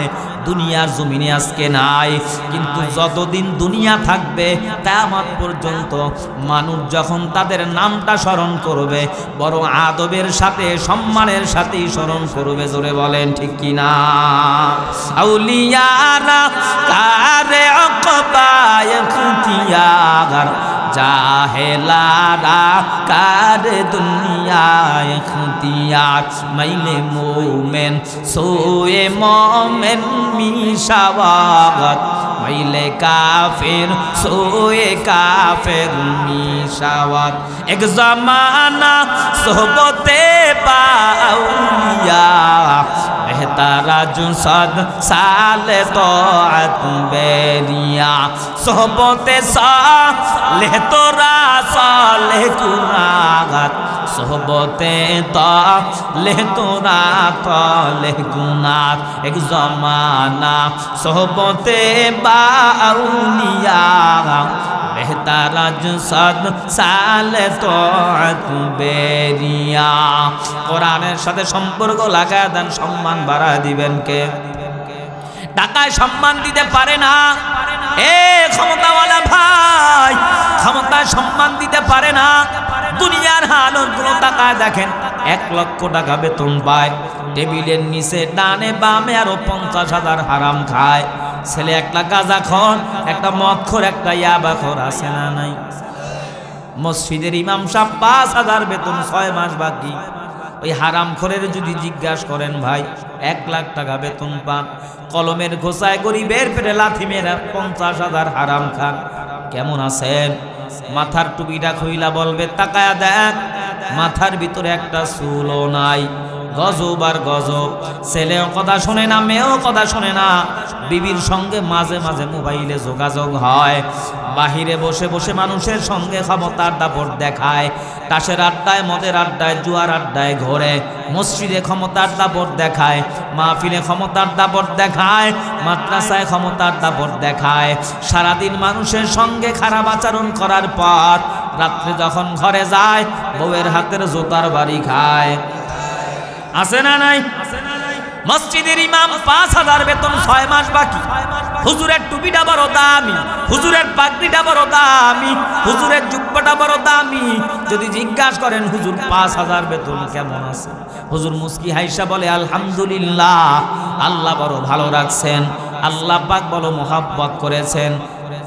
দুনিয়ার জমিনে আজকে নাই, কিন্তু যতদিন দুনিয়া থাকবে কিয়ামত পর্যন্ত মানুষ যখন তাদের নামটা স্মরণ করবে, বড় আদবের সাথে, সম্মানের সাথেই স্মরণ করবে। জোরে বলেন ঠিক কিনা? আউলিয়ারা কারে অকবায় খুতিয়ার, জাহেলারা কারে দুনিয়ায় খুতিয়ার, মাইলে মোমেন সোয়ে মোমেন মিশাওয়াত, মাইলে কাফের সোয়ে কাফের মিশাওয়াত। এক জামানা সোহবতে বাউলিয়া, বেহতারা জুসাদ সালে তোআত বেরিয়া, সোহবতে সালেহ তোরা সালেহ গুনাহগার, সোহবতে তালেহ তোরা তালেহ গুনাহ। এক জামানা সোহবতে বাউলিয়া, বেহতারা জুসাদ সালে তোআত বেরিয়া। কোরআনের সাথে সম্পর্ক লাগায় দেন, সম্মান বাড়ায় দিবেন কে? টাকায় সম্মান দিতে পারে না। এ ক্ষমতাওয়ালা ভাই, ক্ষমতায় সম্মান দিতে পারে না। দুনিয়ার হালতগুলো টাকায় দেখেন, 1 লক্ষ টাকা বেতন পায়, টেবিলের নিচে ডানে বামে আরো 50,000 হারাম খায়। ছেলে একটা গাঁজাখোর, একটা মদখোর, একটা ইয়াবাখোর, আছে না নাই? মসজিদের ইমাম সাহেব 5,000 বেতন, 6 মাস বাকি। ওই হারামখোরের যদি জিজ্ঞাসা করেন, ভাই 1 লাখ টাকা বেতন পান, কলমের ঘোষায় গরিবের পেটে লাথি মেরে 50,000 হারাম খান, কেমন আছেন? মাথার টুপিটা খুইলা বলবে, তাকায়া দেখ, মাথার ভিতরে একটা চুলও নাই, গজব আর গজব। ছেলেও কথা শোনে না, মেয়েও কথা শোনে না, বিবির সঙ্গে মাঝে মাঝে মোবাইলে যোগাযোগ হয়, বাহিরে বসে বসে মানুষের সঙ্গে ক্ষমতার দাপট দেখায়, তাসের আড্ডায়, মদের আড্ডায়, জুয়ার আড্ডায় ঘোরে, মসজিদে ক্ষমতার দাপট দেখায়, মাহফিলে ক্ষমতার দাপট দেখায়, মাদ্রাসায় ক্ষমতার দাপট দেখায়। সারাদিন মানুষের সঙ্গে খারাপ আচরণ করার পর রাত্রে যখন ঘরে যায় বউয়ের হাতের জুতার বাড়ি খায়। আছে না নাই? মসজিদের ইমাম ৫,০০০ বেতন, ৬ মাস বাকি। হুজুরের টুপিটা বড় দামি, হুজুরের পাগড়িটা বড় দামি, হুজুরের জুব্বাটা বড় দামি। যদি জিজ্ঞাসা করেন হুজুর ৫,০০০ বেতন কেমন আছে, হুজুর মুস্কি হাইসা বলে আলহামদুলিল্লাহ, আল্লাহ বড় ভালো রাখছেন, আল্লাহ পাক বড় মোহাব্বত করেছেন।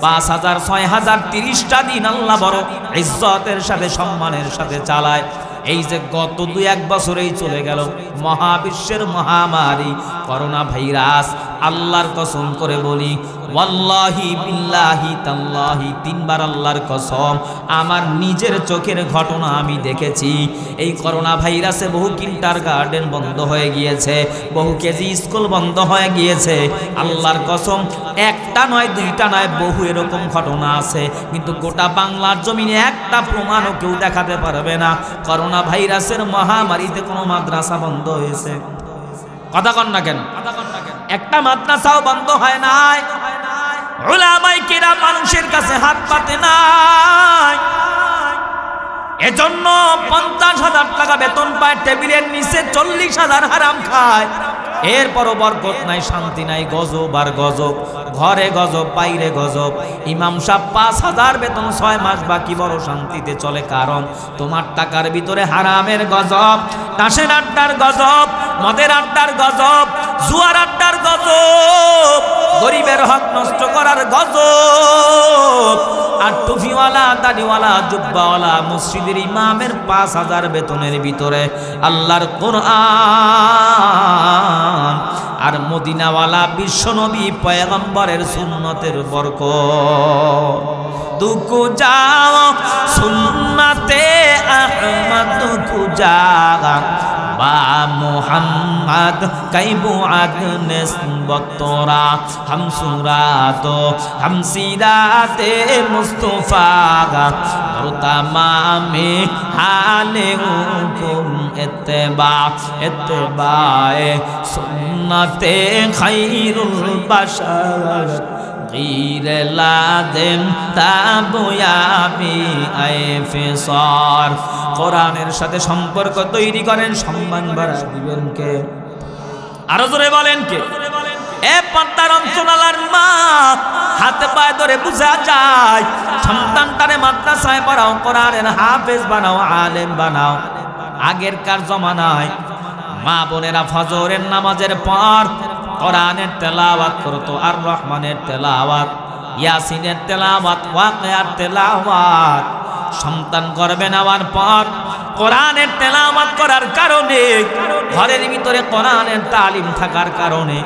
৫,০০০, ৬,০০০, ৩০টা দিন আল্লাহ বড় ইজ্জতের সাথে, সম্মানের সাথে চালায়। এই যে গত ২-১ বছরেই চলে গেল মহাবিশ্বের মহামারী করোনা ভাইরাস, আল্লাহর কসম করে বলি, ওয়াল্লাহি বিল্লাহি তাল্লাহি, ৩ বার আল্লাহর কসম, আমার নিজের চোখের ঘটনা আমি দেখেছি। এই করোনা ভাইরাসে বহু কিন্ডারগার্টেন বন্ধ হয়ে গিয়েছে, বহু কেজি স্কুল বন্ধ হয়ে গিয়েছে। আল্লাহর কসম, একটা নয়, দুইটা নয়, বহু এরকম ঘটনা আছে, কিন্তু গোটা বাংলার জমিনে একটা প্রমাণও কেউ দেখাতে পারবে না করোনা ভাইরাসের মহামারীতে কোনো মাদ্রাসা বন্ধ হয়েছে। কথা কন না কেন? একটা মাদ্রাসাও বন্ধ হয় নাই। উলামায়ে কিরাম মানুষের কাছে হাত পাতে নাই। এজন্য ৫০,০০০ টাকা বেতন পায়, টেবিলের নিচে ৪০,০০০ হারাম খায়, এরপরও বরকত নাই, শান্তি নাই, গজব আর গজব, ঘরে গজব, বাইরে গজব। ইমাম সাহেব ৫,০০০ বেতন, ৬ মাস বাকি, বড় শান্তিতে চলে। কারণ তোমার টাকার ভিতরে হারামের গজব, তাসের আড্ডার গজব, মদের আড্ডার গজব, জুয়ার আড্ডার গজব, গরিবের হক নষ্ট করার গজব। আর টুপিওয়ালা, দাড়িওয়ালা, জুব্বাওয়ালা মসজিদের ইমামের ৫,০০০ বেতনের ভিতরে আল্লাহর কোরআন আর মদিনাওয়ালা বিশ্বনবী পয়গম্বরের সুন্নতের বরকত। দুকু যাও সুন্নতে আহমদ কুজা বা মোহাম্মদ কাইবু আদনেস বতরা হাম সুরাতো হাম সিরাতে মুস্তফা তামামে হালে হুকুম ইত্তেবা ইত্তেবায়ে সুন্নতে খায়রুল বাশার গীর লাদেম তাবুয়াবি আইফিসার। কোরআনের সাথে সম্পর্ক তৈরি করেন, সম্মান বাড়া দিবেন কে? আরো জোরে বলেন কে? এ পর্দার অঞ্চলার মা, হাতে পায়ে ধরে বুঝা যায়, সন্তানটারে মাদ্রাসায় পড়াও, কোরআনের হাফেজ বানাও, আলেম বানাও। আগেরকার জমানায় মা বোনেরা ফজরের নামাজের পর কোরআনের তেলাওয়াত করতো, আর রহমানের তেলাওয়াত, ইয়াসিনের তেলাওয়াত, ওয়াকিয়ার তেলাওয়াত। সন্তান গর্ভে নেওয়ার পর কোরআনের তেলাওয়াত করার কারণে, ঘরের ভিতরে কোরআনের তালিম থাকার কারণে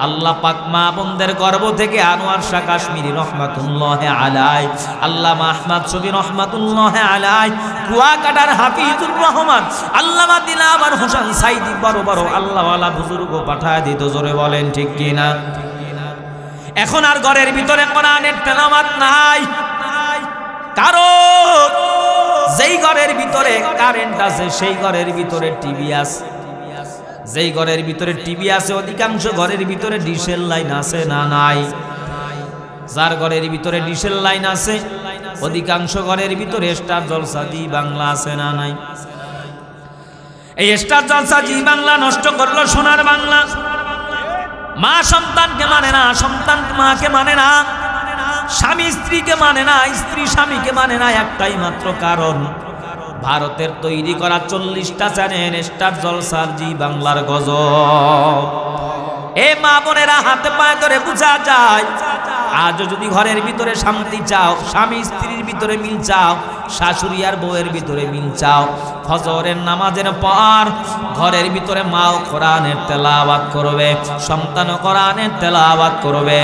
আল্লাহ পাক মা বোনদের গর্ভ থেকে আনোয়ার শাহ কাশ্মীরি রহমাতুল্লাহি আলাইহি, আল্লামা আহমদ শফি রহমাতুল্লাহি আলাইহি, কুয়াকাটার হাফিজুর রহমান, আল্লামা দিলাওয়ার হোসেন সাইদি, বড় বড় আল্লাহওয়ালা বুজুর্গ পাঠায় দিত। জোরে বলেন ঠিক কিনা? এখন আর ঘরের ভিতরে কোরআনের তেলাওয়াত নাই। কারণ যেই ঘরের ভিতরে কারেন্ট আছে সেই ঘরের ভিতরে টিভি আছে, যেই ঘরের ভিতরে টিভি আছে অধিকাংশ ঘরের ভিতরে ডিশের লাইন আছে না নাই? যার ঘরের ভিতরে ডিশের লাইন আছে অধিকাংশ ঘরের ভিতরে স্টার জলসা জি বাংলা আছে না নাই? এই স্টার জলসা জি বাংলা নষ্ট করলো সোনার বাংলা। মা সন্তানকে মানে না, সন্তান মাকে মানে না, স্বামী স্ত্রীকে মানে না, স্ত্রী স্বামীকে মানে না। একটাই মাত্র কারণ, ভারতের তৈরি করা 40টা চ্যানেল স্টার জলসার জি বাংলার গজব। এ মা বোনেরা, হাতে পায়ে ধরে বোঝা যায়, আজও যদি ঘরের ভিতরে শান্তি চাও, স্বামী স্ত্রীর ভিতরে মিল চাও, শাশুড়ি আর বউয়ের ভিতরে মিল চাও। ফজরের নামাজের পর ঘরের ভিতরে মাও কোরআনের তেলাওয়াত করবে, সন্তানও কোরআনের তেলাওয়াত করবে,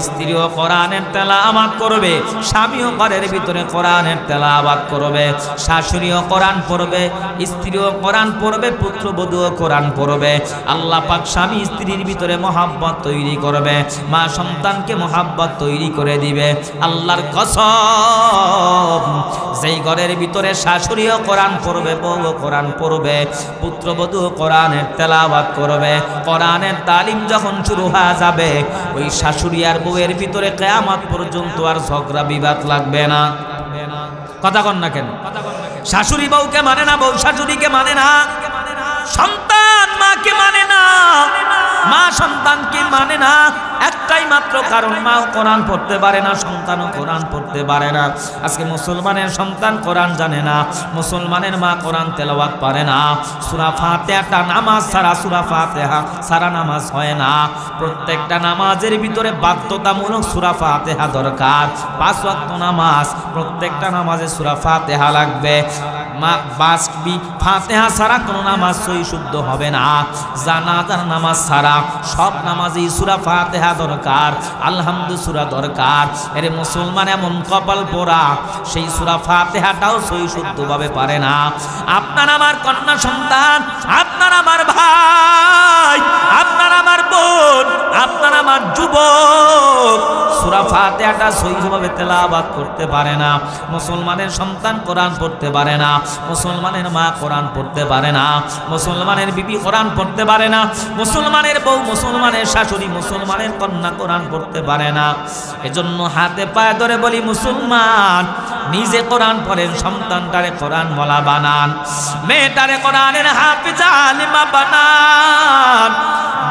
স্ত্রীও কোরআনের তেলাওয়াত করবে, স্বামীও ঘরের ভিতরে কোরআনের তেলাওয়াত করবে, শাশুড়িও কোরআন পড়বে, স্ত্রীও কোরআন পড়বে, পুত্রবধূও কোরআন পড়বে। আল্লাহ পাক স্বামী স্ত্রীর ভিতরে মহব্বত তৈরি করবে, মা সন্তানকে মহব্বত তৈরি করে দিবে। আল্লাহর কসম, যেই ঘরের ভিতরে শাশুড়িও কোরআন পড়বে, বউও কোরআন পড়বে, পুত্রবধূ কোরআনের তেলাওয়াত করবে, কোরআনের তালিম যখন শুরু হয়ে যাবে, ওই শাশুড়ি আর বউয়ের ভিতরে কিয়ামত পর্যন্ত আর ঝগড়া বিবাদ লাগবে না। কথা কন না কেন? শাশুড়ি বউকে মানে না, বউ শাশুড়িকে মানে না, সন্তান মাকে মানে না, মা সন্তানকে মানে না। একটাই মাত্র কারণ, মাও কোরআন পড়তে পারে না, সন্তানও কোরআন পড়তে পারে না। আজকে মুসলমানের সন্তান কোরআন জানে না, মুসলমানের মা কোরআন তেলাওয়াত পারে না। সূরা ফাতিহাটা নামাজ ছাড়া, সূরা ফাতিহা ছাড়া নামাজ হয় না। প্রত্যেকটা নামাজের ভিতরে বাধ্যতামূলক সূরা ফাতিহা দরকার। 5 ওয়াক্ত নামাজ, প্রত্যেকটা নামাজে সূরা ফাতিহা লাগবে। ফাতিহা ছাড়া কোনো নামাজ সহি শুদ্ধ হবে না। জানাজার নামাজ ছাড়া সব নামাজেই সূরা ফাতিহা দরকার, আলহামদু সূরা দরকার। এর মুসলমান এমন কপাল পোড়া, সেই সূরা ফাতিহাটাও সহি শুদ্ধভাবে পারে না। আপনার আমার কন্যা সন্তান, আপনার আমার ভাই, আপনার আমার বোন, আপনার আমার যুবক সূরা ফাতিহাটা সহিভাবে তেলাওয়াত করতে পারে না। মুসলমানের সন্তান কোরআন পড়তে পারে না, মুসলমানের মা কোরআন পড়তে পারে না, মুসলমানের বিবি কোরআন পড়তে পারে না, মুসলমানের বউ, মুসলমানের শাশুড়ি, মুসলমানের কন্যা কোরআন পড়তে পারে না। এজন্য হাতে পায়ে ধরে বলি, মুসলমান নিজে কোরআন পড়েন, সন্তানটারে কোরআন ওয়ালা বানান, মেয়েটারে কোরআনের হাফিজা আলিমা বানান।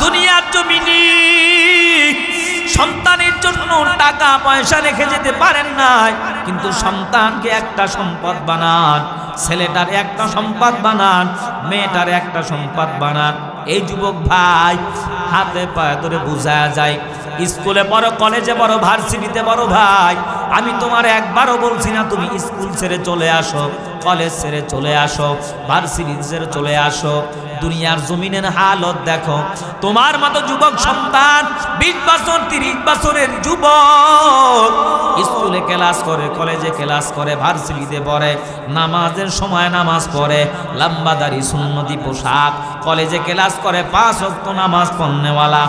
দুনিয়ার জমিনে সন্তানের জন্য টাকা পয়সা রেখে যেতে পারেন নাই, কিন্তু সন্তানকে একটা সম্পদ বানান, ছেলেটার একটা সম্পদ বানান, মেয়েটার একটা সম্পদ বানান। এই যুবক ভাই, হাতে পায়ে ধরে বোঝা যায়, স্কুলে বড়, কলেজে বড়, ভার্সিটিতে বড় ভাই, আমি তোমার একবারও বলছি না তুমি স্কুল ছেড়ে চলে আসো, কলেজ ছেড়ে চলে আসো, ভার্সিটি ছেড়ে চলে আসো। দুনিয়ার জমিনের হালত দেখো। তোমার মতো যুবক সন্তান 20 বছর 30 বছরের যুবক স্কুলে ক্লাস করে, কলেজে ক্লাস করে, ভার্সিটিতে পড়ে, নামাজের সময় নামাজ পড়ে, লম্বা দাড়ি, সুন্নতি পোশাক, কলেজে ক্লাস করে, 5 ওয়াক্ত নামাজ পড়নেওয়ালা,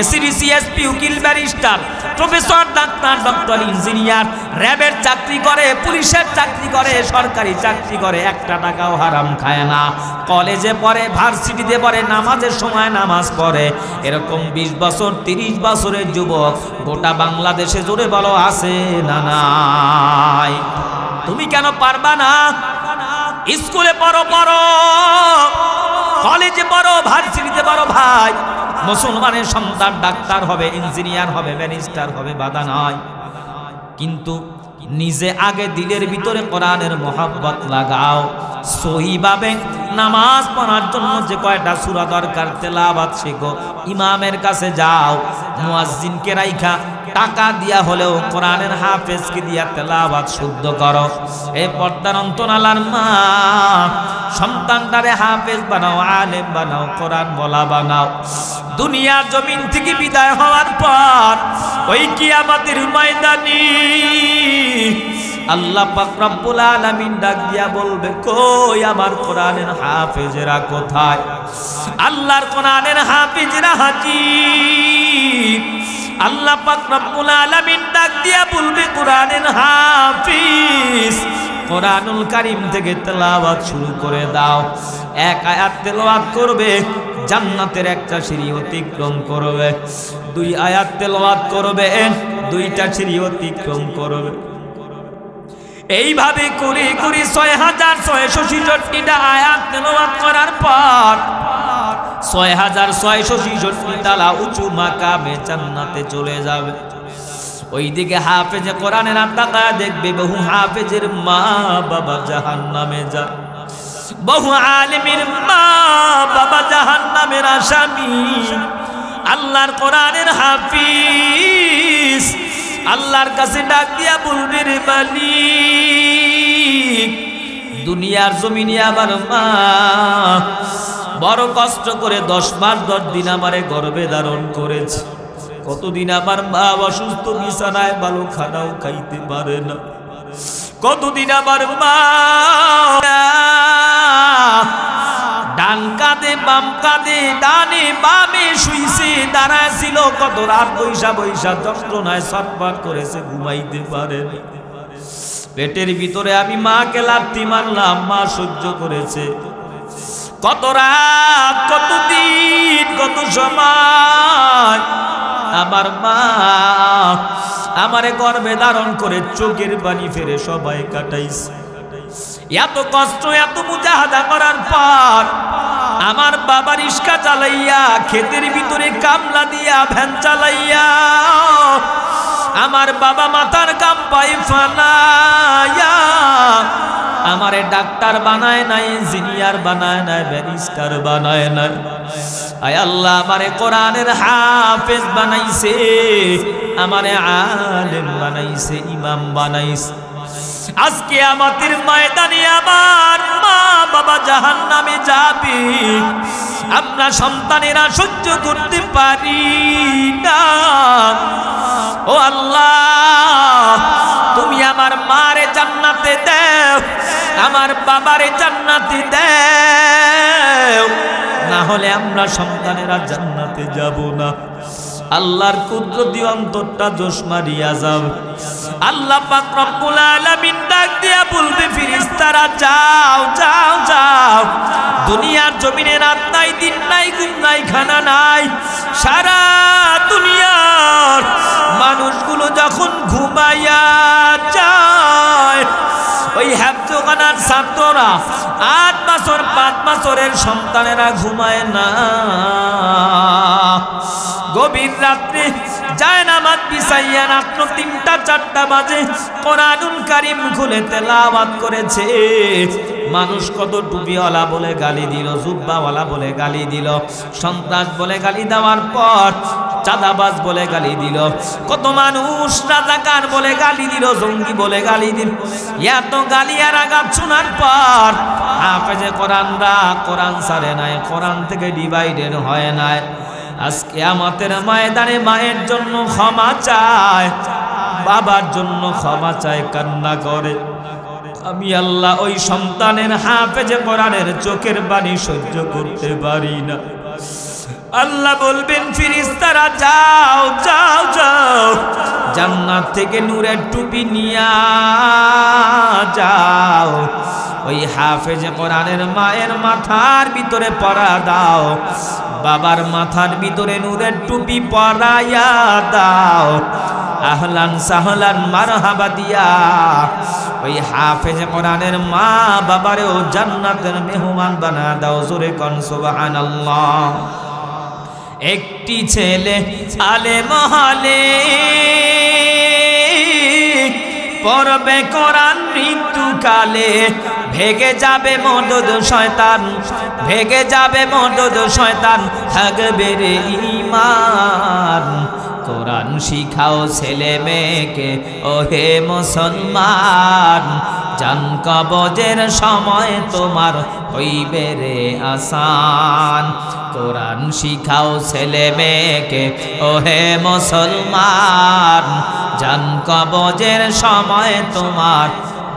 এসিডিসি, এসপি, উকিল, barrister, professor, doctor, doctor, engineer, র্যাবের চাকরি করে, পুলিশের চাকরি করে, সরকারি চাকরি করে, একটা টাকাও হারাম খায় না, কলেজে পড়ে, ভার্সিটিতে পড়ে, নামাজের সময় নামাজ পড়ে। এরকম 20 বছর 30 বছরের যুবক গোটা বাংলাদেশে জোরে বলো আছে না নাই? তুমি কেন পারবা না? স্কুলে পড়ো, কলেজে পড়ো, ভার্সিটিতে পড়ো ভাই। মুসলমানের সন্তান ডাক্তার হবে, ইঞ্জিনিয়ার হবে, ব্যারিস্টার হবে, বাধা নয়, কিন্তু নিজে আগে দিলের ভিতরে কোরআনের মহব্বত লাগাও। সহিভাবে নামাজ পড়ার জন্য যে কয়টা সূরা দরকার তেলাওয়াত শেখো, ইমামের কাছে যাও, মুয়াজ্জিনকে রাইখা টাকা দিয়া হলেও কোরআনের হাফেজকে দিয়া তেলাওয়াত শুদ্ধ করো। এই পর্দার অন্তরালার মা, সন্তানটারে হাফেজ বানাও, আলেম বানাও, কোরআন বলা বানাও। দুনিয়ার জমিন থেকে বিদায় হওয়ার পর ওই কিয়ামতের ময়দানে আল্লাহ পাক রব্বুল আলামিন ডাক দিয়া বলবে, কই আমার কোরআনের হাফেজেরা কোথায়? আল্লাহর কোরআনের হাফেজেরা হাজির। আল্লাহ পাক রব্বুল আলামিন ডাক দিয়া বলবে, কোরআনের হাফিজ কোরআনুল কারীম থেকে তেলাওয়াত শুরু করে দাও। এক আয়াত তেলাওয়াত করবে, জান্নাতের একটা সিঁড়ি অতিক্রম করবে। 2 আয়াত তেলাওয়াত করবে, 2টা সিঁড়ি অতিক্রম করবে। এইভাবে করে করে 6666টা আয়াত তেলাওয়াত করার পর 6666 তালা উঁচু মাকামে জান্নাতে চলে যাবে। ওইদিকে হাফেজে কোরআনের তাকা দেখবে, বহু হাফেজের মা বাবা জাহান্নামে যায়, বহু আলেমের মা বাবা জাহান্নামের আসামি। আল্লাহর কোরআনের হাফিজ আল্লাহর কাছে ডাক দিয়া বলবে, রে মালিক দুনিয়ার জমিনে আমার মা বড় কষ্ট করে 10 মাস 10 দিন আমারে গর্ভে ধারণ করেছে। কতদিন আমার মা অসুস্থ, বিছানায় ভালো খানাও খাইতে পারে না। কতদিন আমার মা ডান কাঁধে বাম কাঁধে ডানে বামে শুইছে, দাঁড়ায় ছিল, কত রাত বৈশা বৈশা যন্ত্রণায় ছটফট করেছে, ঘুমাইতে পারে না। পেটের ভিতরে আমি মাকে লাথি মারলাম, মা সহ্য করেছে। কত রাত, কত দিন, কত সময় আমার মা আমারে গর্ভে ধারণ করে চোখের পানি ফেরে সবাই কাটাইছে। এত কষ্ট, এত মুজাহাদা করার পর আমার বাবা রিস্কা চালাইয়া, ক্ষেতের ভিতরে কামলা দিয়া ভ্যান চালাইয়া আমার বাবা মাথার কাম পাই ফানাইয়া আমারে ডাক্তার বানায় নাই, ইঞ্জিনিয়ার বানায় নাই, ব্যারিস্টার বানায় নাই। আয় আল্লাহ, আমারে কোরআনের হাফেজ বানাইছে, আমারে আলেম বানাইছে, ইমাম বানাইছে। আজকে আমাদের ময়দানে আমার মা বাবা জাহান্নামে যাবে, আমরা সন্তানেরা সহ্য করতে পারি না। ও আল্লাহ, তুমি আমার মারে জান্নাতে দাও, আমার বাবারে জান্নাতে দাও, না হলে আমরা সন্তানেরা জান্নাতে যাব না। আল্লাহর কুদরতি অন্তরটা জোশ মারিয়া যাও। আল্লাহ পাক রব্বুল আলামিন ডাক দিয়া বলবে, ফেরেশতারা যাও যাও যাও। দুনিয়ার জমিনে রাত নাই, দিন নাই, ঘুম নাই, খানা নাই, সারা দুনিয়ার মানুষগুলো যখন ঘুমাইয়া যায়, ওই হেফজখানার ছাত্ররা 8 বছর 5 বছরের সন্তানেরা ঘুমায় না। গভীর রাত্রে যায় নামাজ বিছাইয়া রাত্র 3টা 4টা বাজে কোরআনুল কারীম খুলে তেলাওয়াত করেছে। মানুষ কত টুপিওয়ালা বলে গালি দিল, জুব্বাওয়ালা বলে গালি দিল, সন্ত্রাস বলে গালি দেওয়ার পর চাঁদাবাজ বলে গালি দিল, কত মানুষ রাজাকার বলে গালি দিল, জঙ্গি বলে গালি দিল। এত গালি আর আঘাত শোনার পর হাফেজে কোরআনরা কোরআন ছাড়ে নাই, কোরআন থেকে ডিভাইডেড হয় নাই। আজকে আমাদের ময়দানে মায়ের জন্য ক্ষমা চায়, বাবার জন্য ক্ষমা চায়, কান্না করে। আমি আল্লাহ ওই সন্তানের হাফেজে কোরআনের চোখের পানি সহ্য করতে পারি না। আল্লাহ বলবেন, ফেরেশতারা যাও যাও যাও, জান্নাত থেকে নূরের টুপি নিয়া যাও, ওই হাফেজে কোরআনের মায়ের মাথার ভিতরে পরা দাও, বাবার মাথার ভিতরে নূরের টুপি পরাইয়া দাও। আহলান সাহলান মারহাবা দিয়া ওই হাফেজে কোরআনের মা বাবারেও জান্নাতের মেহমান বানা দাও। জোরে কোন সুবহানাল্লাহ। একটি ছেলে আলেম হলে পড়বে কোরআন, মৃত্যুকালে ভেগে যাবে মদদ শয়তান, ভেগে যাবে মদদ শয়তান, থাকবে রে ঈমান। কোরআন শিখাও ছেলে মেয়েকে ও হে মুসলমান, জান কবজের সময় তোমার হইবে রে আসান। কোরআন শিখাও ছেলে মেয়েকে ও হে মুসলমান, জান কবজের সময় তোমার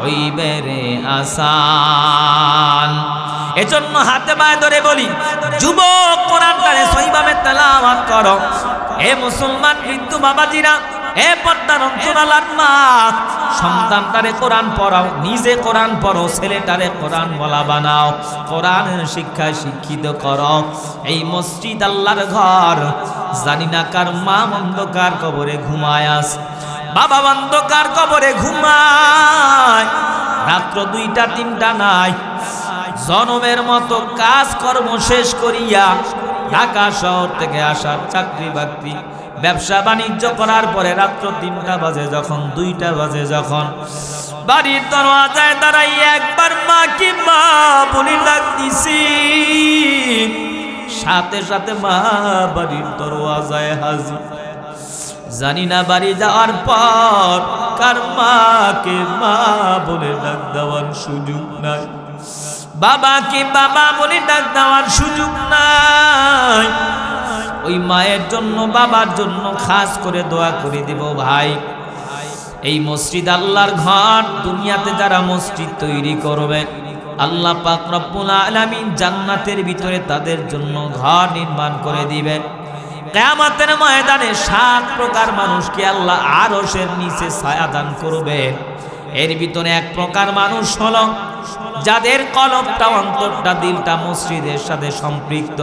হইবে রে আসান। এজন্য হাতে পায়ে ধরে বলি, যুবক কোরআনটারে সহিভাবে তেলাওয়াত করো। হে মুসলমান মৃত্যু বাবাজিরা, হে পর্দার অন্তরালার মা, সন্তানটারে কোরআন পড়াও, নিজে কোরআন পড়ো, ছেলেটারে কোরআন বলা বানাও, কোরআনের শিক্ষায় শিক্ষিত করো। এই মসজিদ আল্লাহর ঘর, জানি না কার মা অন্ধকার কবরে ঘুমায় আছে, বাবা অন্ধকার কবরে ঘুমায়, রাত্র 2টা 3টা নাই, জনমের মতো কাজ কর্ম শেষ করিয়া ঢাকা শহর থেকে আসার চাকরি বাকরি ব্যবসা বাণিজ্য করার পরে রাত্র 3টা বাজে যখন, 2টা বাজে যখন, বাড়ির দরওয়াজায় দাঁড়াইয়া একবার মা কি মা বলি ডাক দিছি, সাথে সাথে মা বাড়ির দরওয়াজায় হাজির। জানি না বাড়ি যাওয়ার পর কার মাকে মা বলে ডাক দেওয়ার সুযোগ নাই, বাবাকে বাবা বলে ডাক দেওয়ার সুযোগ নাই। ওই মায়ের জন্য বাবার জন্য খাস করে দোয়া করে দেব ভাই। এই মসজিদ আল্লাহর ঘর, দুনিয়াতে যারা মসজিদ তৈরি করবে আল্লাহ পাক রব্বুল আলামিন জান্নাতের ভিতরে তাদের জন্য ঘর নির্মাণ করে দিবেন। কিয়ামতের ময়দানে 7 প্রকার মানুষকে আল্লাহ আরশের নিচে ছায়া দান করবেন। এর ভিতরে এক প্রকার মানুষ হলো যাদের কলবটা, অন্তরটা, দিলটা মসজিদের সাথে সম্পৃক্ত।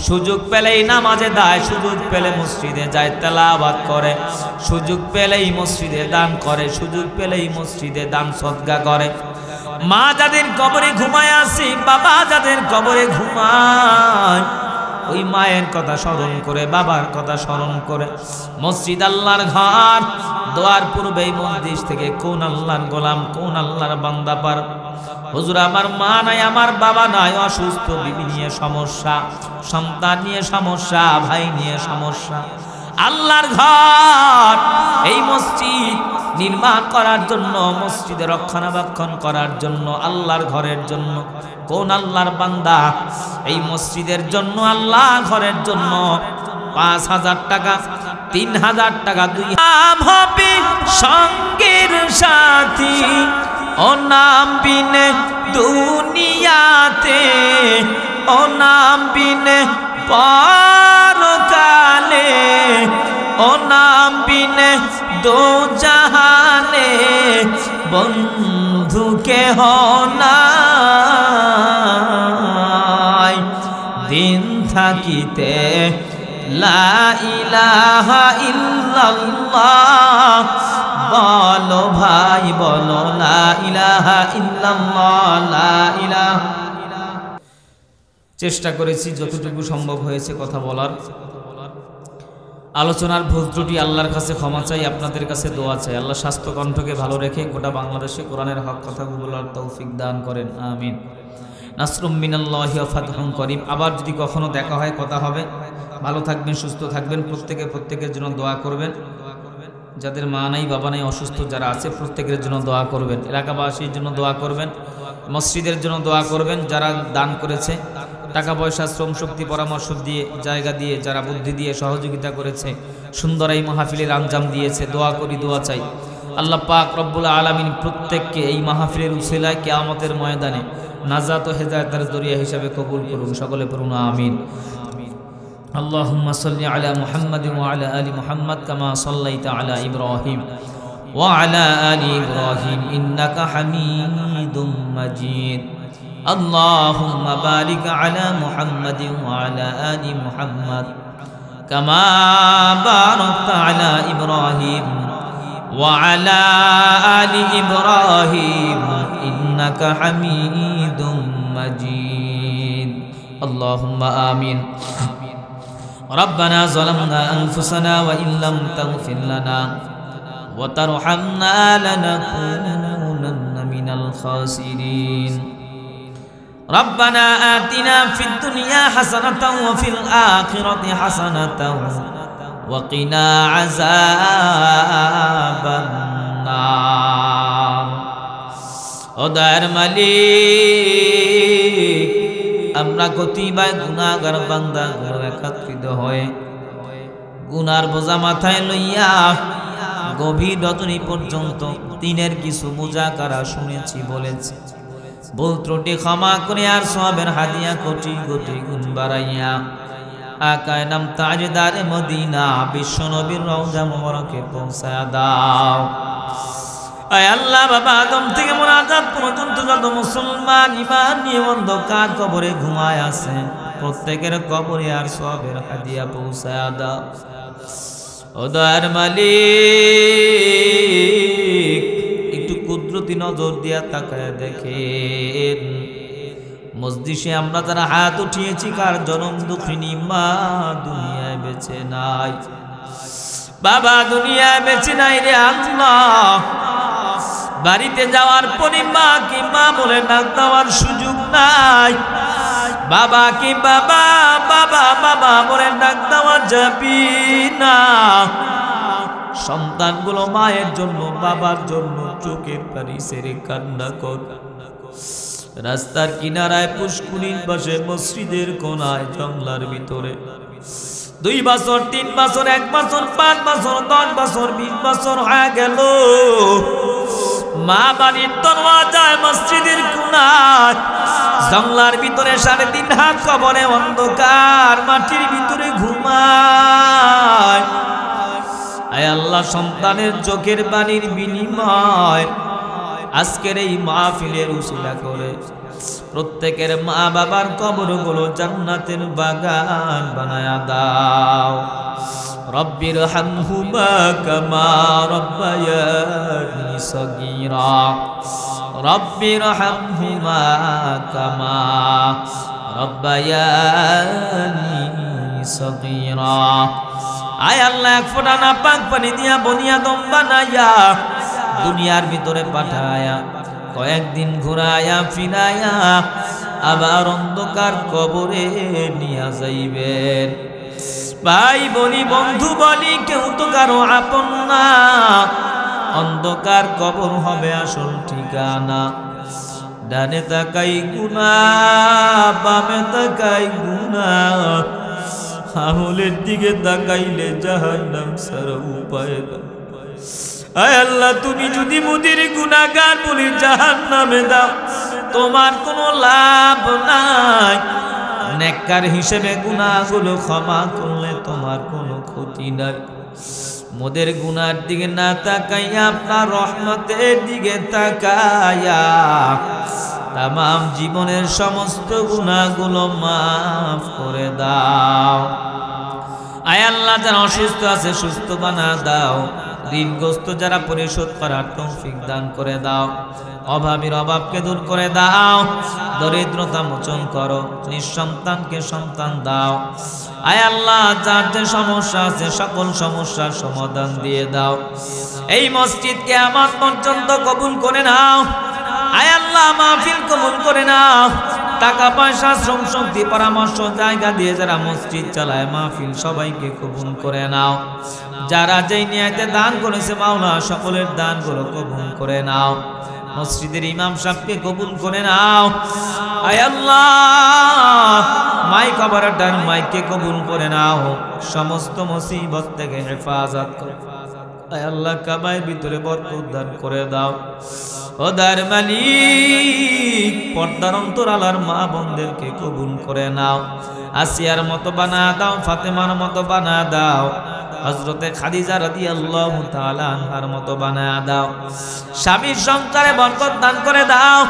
সুযোগ পেলেই নামাজে যায়, সুযোগ পেলে মসজিদে যায় তেলাওয়াত করে, সুযোগ পেলেই মসজিদে দান করে, সুযোগ পেলেই মসজিদে দান সদকা করে। মা যাদের কবরে ঘুমায় আছে, বাবা যাদের কবরে ঘুমায়, ওই মায়ের কথা স্মরণ করে, বাবার কথা স্মরণ করে মসজিদ আল্লাহর ঘর। দোয়ার পূর্বেই মসজিদ থেকে কোন আল্লাহর গোলাম, কোন আল্লাহর বান্দা পার, হুজুর আমার মা নাই, আমার বাবা নাই, অসুস্থ, বিবি নিয়ে সমস্যা, সন্তান নিয়ে সমস্যা, ভাই নিয়ে সমস্যা। আল্লাহর ঘর, এই মসজিদ নির্মাণ করার জন্য, মসজিদে রক্ষণাবেক্ষণ করার জন্য, আল্লাহর ঘরের জন্য কোন আল্লাহর বান্দা এই মসজিদের জন্য, আল্লাহর ঘরের জন্য 5,000 টাকা, 3,000 টাকা, 2 নাম হবে সঙ্গের সাথী, ও নাম বিনে দুনিয়াতে, ও নাম বিনে পরকালে, ও নাম বিনে দো জাহানে, বন্ধু কেহ নাই। দিন থাকিতে লা ইলাহা ইল্লাল্লাহ বলো ভাই, বলো লা ইলাহা ইল্লাল্লাহ, লা ইলাহা। চেষ্টা করেছি যতটুকু সম্ভব হয়েছে কথা বলার। আলোচনার ভুল ত্রুটি আল্লাহর কাছে ক্ষমা চাই, আপনাদের কাছে দোয়া চাই। আল্লাহ স্বাস্থ্য কণ্ঠকে ভালো রেখে গোটা বাংলাদেশে কোরআনের হক কথা বলার তৌফিক দান করেন, আমিন। নাসরুম মিনাল্লাহি ওয়া ফাতহুন করিম। আবার যদি কখনো দেখা হয় কথা হবে। ভালো থাকবেন, সুস্থ থাকবেন, প্রত্যেকের জন্য দোয়া করবেন। যাদের মা নাই, বাবা নাই, অসুস্থ যারা আছে প্রত্যেকের জন্য দোয়া করবেন। এলাকাবাসীর জন্য দোয়া করবেন, মসজিদের জন্য দোয়া করবেন। যারা দান করেছে টাকা পয়সা, শ্রম শক্তি, পরামর্শ দিয়ে, জায়গা দিয়ে, যারা বুদ্ধি দিয়ে সহযোগিতা করেছে, সুন্দর এই মাহফিলের আঞ্জাম দিয়েছে, দোয়া করি, দোয়া চাই আল্লাহ পাক রব্বুল আলামিন প্রত্যেককে এই মাহফিলের উসিলায় কিয়ামতের ময়দানে নাজাত ও হেদায়েতের জরিয়া হিসাবে কবুল করুন। সকলে পড়ুন আমিন। আল্লাহুম্মা সাল্লি আলা মুহাম্মাদিন ওয়া আলা আলি মুহাম্মাদ কামা সাল্লাইতা আলা ইব্রাহিম ওয়া আলা আলি ইব্রাহিম ইন্নাকা হামিদুম মাজিদ। আল্লাহুম্মা বারিক আলা মুহাম্মাদিন ওয়া আলা আলি মুহাম্মাদ কামা বারাকতা আলা ইব্রাহিম ওয়া আলা আলি ইব্রাহিম ইন্নাকা হামিদুম মাজিদ। আল্লাহুম্মা আমিন। ربنا ظلمنا أنفسنا وإن لم تغفر لنا وترحمنا لنكونن من الخاسرين. ربنا آتنا في الدنيا حسنة وفي الآخرة حسنة وقنا عذاب النار. ওদার মালিক, আমরা কতিবার গুনাহগার বান্দা একত্রিত হয়ে গুনার বোঝা মাথায় লইয়া গভীর রজনী পর্যন্ত দিনের কিছু মুজাকারা শুনেছি, বলেছি। ভুল ত্রুটি ক্ষমা করে আর সওয়াবের হাদিয়া কোটি কোটি গুণ বাড়াইয়া আকায় নাম তাজদারে মদিনা বিশ্ব নবীর রওজা মোবারকে পৌঁছায়া দাও। আয় আল্লাহ, বাবা আদম থেকে মুনাজাত পর্যন্ত যত মুসলমান ঈমান নিয়ে অন্ধকার কবরে ঘুমায় আছে, প্রত্যেকের কবরে আর সওয়াবের হাদিয়া পৌঁছায়া দাও। ও দয়ার মালিক, একটু কুদরতি নজর দিয়া তাকায় দেখেন মজলিসে আমরা যারা হাত উঠিয়েছি কার জনম দুঃখিনী মা দুনিয়ায় বেঁচে নাই, বাবা দুনিয়ায় বেঁচে নাই রে আল্লাহ। বাড়িতে যাওয়ার পরে মা কি মা বলে ডাক দেওয়ার সুযোগ নাই, বাবা কি বাবা বাবা বাবা বলে ডাক দেওয়া যাবি না। সন্তানগুলো মায়ের জন্য বাবার জন্য চোখের পানি ছেড়ে কান্না করে। রাস্তার কিনারায় পুষ্কুনির পাশে মসজিদের কোনায় জঙ্গলার ভিতরে 2 বছর 3 বছর 1 বছর 5 বছর 10 বছর 20 বছর হয়ে গেল, মা বাড়ির দরওয়াজায় মসজিদের কোনায় জঙ্গলার ভিতরে 3.5 হাত কবরে অন্ধকার মাটির ভিতরে ঘুমায়। আয় আল্লাহ, সন্তানের চোখের পানির বিনিময় আজকের এই মাহফিলের উসিলা করে প্রত্যেকের মা বাবার কবরগুলো জান্নাতের বাগান বানায়া দাও। রব্বির হামহুমা কামা রব্বায়ানি সগীরা, রব্বির হামহুমা কামা রব্বায়ানি সগীরা। আয় আল্লাহ, এক ফোঁটা না পাক পানি দিয়া বনিয়াদম বানায়া দুনিয়ার ভিতরে পাঠায়া কয়েকদিন ঘুরায়া ফিরায়া আবার অন্ধকার কবরে নিয়া যাইবেন। ভাই বলি, বন্ধু বলি, কেউ তো কারো আপন না। অন্ধকার কবর হবে আসল ঠিকানা। ডানে তাকাই গুনাহ, বামে তাকাই গুনাহ, আমলের দিকে তাকাইলে জাহান্নাম ছাড়া উপায় নাই। আয় আল্লাহ, তুমি যদি মুদির গুনাহগার বলি জাহান্নামে দাও, তোমার কোনো লাভ নাই। নেককার হিসেবে গুনাহগুলো ক্ষমা করলে তোমার কোনো ক্ষতি নাই। মোদের গুনার দিকে না তাকাইয়া আপনার রহমতের দিকে তাকাইয়া তামাম জীবনের সমস্ত গুনাহগুলো মাফ করে দাও। আয় আল্লাহ, যারা অসুস্থ আছে সুস্থ বানা দাও। ঋণগ্রস্ত যারা পরিশোধ করার তৌফিক দান করে দাও। অভাবীর অভাবকে দূর করে দাও। দরিদ্রতা মোচন করো। নিঃসন্তানকে সন্তান দাও। আয় আল্লাহ, যার যে সমস্যা আছে সকল সমস্যার সমাধান দিয়ে দাও। এই মসজিদকে আমার পর্যন্ত কবুল করে নাও। আয় আল্লাহ, মাহফিল কবুল করে নাও। টাকা পয়সা শ্রম শক্তি পরামর্শ জায়গা দিয়ে যারা মসজিদ চালায় মাহফিল সবাইকে কবুল করে নাও। যারা যেই নিয়তে দান করেছে মাওলা সকলের দানগুলো কবুল করে নাও। মসজিদের ইমাম সাহেবকে কবুল করে নাও। আয় আল্লাহ, মাইক অপারেটর মাইককে কবুল করে নাও। সমস্ত মুসিবত থেকে হেফাজত করো। আয় আল্লাহ, কাবায়ের ভিতরে বরকত দান করে দাও। ও দয়ার মালিক, পর্দার অন্তরালার মা বোনদেরকে কবুল করে নাও। আসিয়ার মতো বানা দাও, ফাতেমার মতো বানা দাও, হযরতে খাদিজা রাদিয়াল্লাহু তাআলা আনহার মতো বানা দাও। স্বামীর সংসারে বরকত দান করে দাও।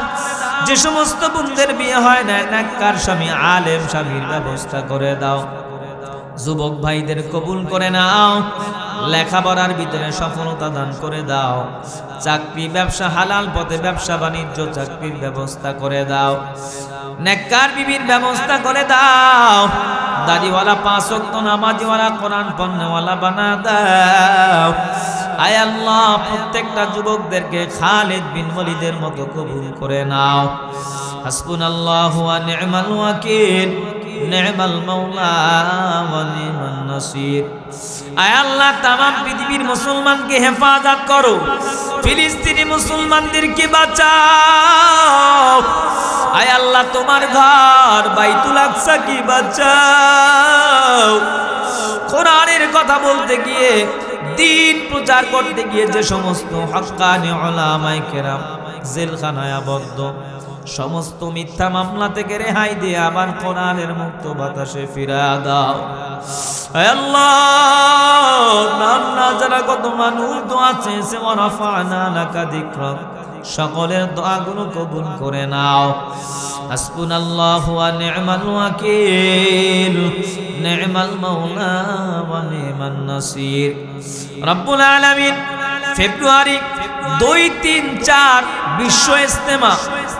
যে সমস্ত বোনদের বিয়ে হয় না, নেককার স্বামী আলেম স্বামীর ব্যবস্থা করে দাও। যুবক ভাইদের কবুল করে নাও। লেখাপড়ার ভিতরে সফলতা দান করে দাও। চাকরি ব্যবসা হালাল পথে ব্যবসা বাণিজ্য চাকরির ব্যবস্থা করে দাও। নেককার বিবির ব্যবস্থা করে দাও। দাড়িওয়ালা 5 ওয়াক্ত নামাজিওয়ালা কোরআন পড়নেওয়ালা বানা দাও। আয় আল্লাহ, প্রত্যেকটা যুবকদেরকে খালিদ বিন ওয়ালিদের মতো কবুল করে নাও। হাসবুনাল্লাহু ওয়া নি'মাল ওয়াকিল, নি'মাল মাওলা ওয়া নি'মান নাসির। আয় আল্লাহ, তামাম পৃথিবীর মুসলমানকে হেফাজত করো। ফিলিস্তিনি মুসলমানদেরকে বাঁচাও। আয় আল্লাহ, তোমার ঘর বাইতুল আকসা কি বাঁচাও। কোরআনের কথা বলতে গিয়ে, দ্বীন প্রচার করতে গিয়ে যে সমস্ত হক্কানি উলামায়ে কেরাম জেলখানায় আবদ্ধ, সমস্ত মিথ্যা মামলা থেকে রেহাই দিয়ে আবার কোরআনের মুক্ত বাতাসে ফিরা দাও। আল্লাহ, নাম না যারা কত মানুষ দোয়া চেয়েছে, ওয়ারাফা'না লাকা যিকরাক, সকলের দোয়াগুলো কবুল করে নাও। হাসবুনাল্লাহু ওয়া নি'মাল ওয়াকিল, নি'মাল মাওলা ওয়া নি'মান নাসির। রব্বুল আলামিন ফেব্রুয়ারি 2, 3, 4 বিশ্ব ইজতেমা,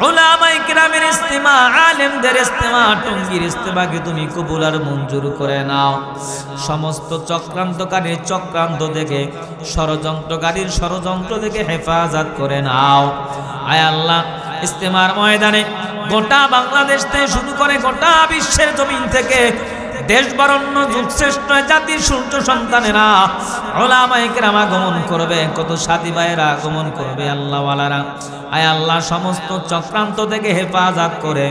উলামায়ে কেরামের ইজতেমা, আলেমদের ইজতেমা, টঙ্গীর ইজতেমাকে তুমি কবুল আর মঞ্জুর করে নাও। সমস্ত চক্রান্তকারীর চক্রান্ত থেকে, ষড়যন্ত্রকারীর ষড়যন্ত্র থেকে হেফাজত করে নাও। আয় আল্লাহ, ইজতেমার ময়দানে গোটা বাংলাদেশ থেকে শুরু করে গোটা বিশ্বের জমিন থেকে দেশ বরণ্য যুগ শ্রেষ্ঠ জাতি সূর্য সন্তানেরা উলামায়ে কেরাম আগমন করবে, কত সাথী ভাইয়েরা আগমন করবে, আল্লাহওয়ালারা। আয় আল্লাহ সমস্ত চক্রান্ত থেকে হেফাজত করে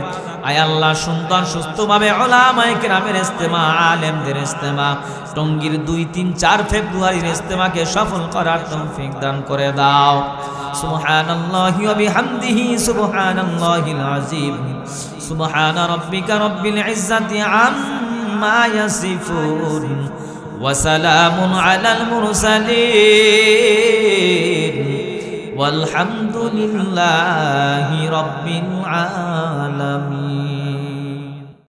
আয় আল্লাহ সুন্দর সুস্থভাবে উলামায়ে কেরামের ইজতেমা, আলেমদের ইজতেমা, টঙ্গীর 2, 3, 4 ফেব্রুয়ারির ইজতেমাকে সফল করার তৌফিক দান করে দাও। সুবহানাল্লাহি ওয়া বিহামদিহি সুবহানাল্লাহিল আযীম। সুবহানা রাব্বিকা রাব্বিল ইজ্জাতি আম্মা ইয়াসিফুন ওয়া সালামুন আলাল মুরসালিন ওয়ালহামদুলিল্লাহি রাব্বিল আলামিন।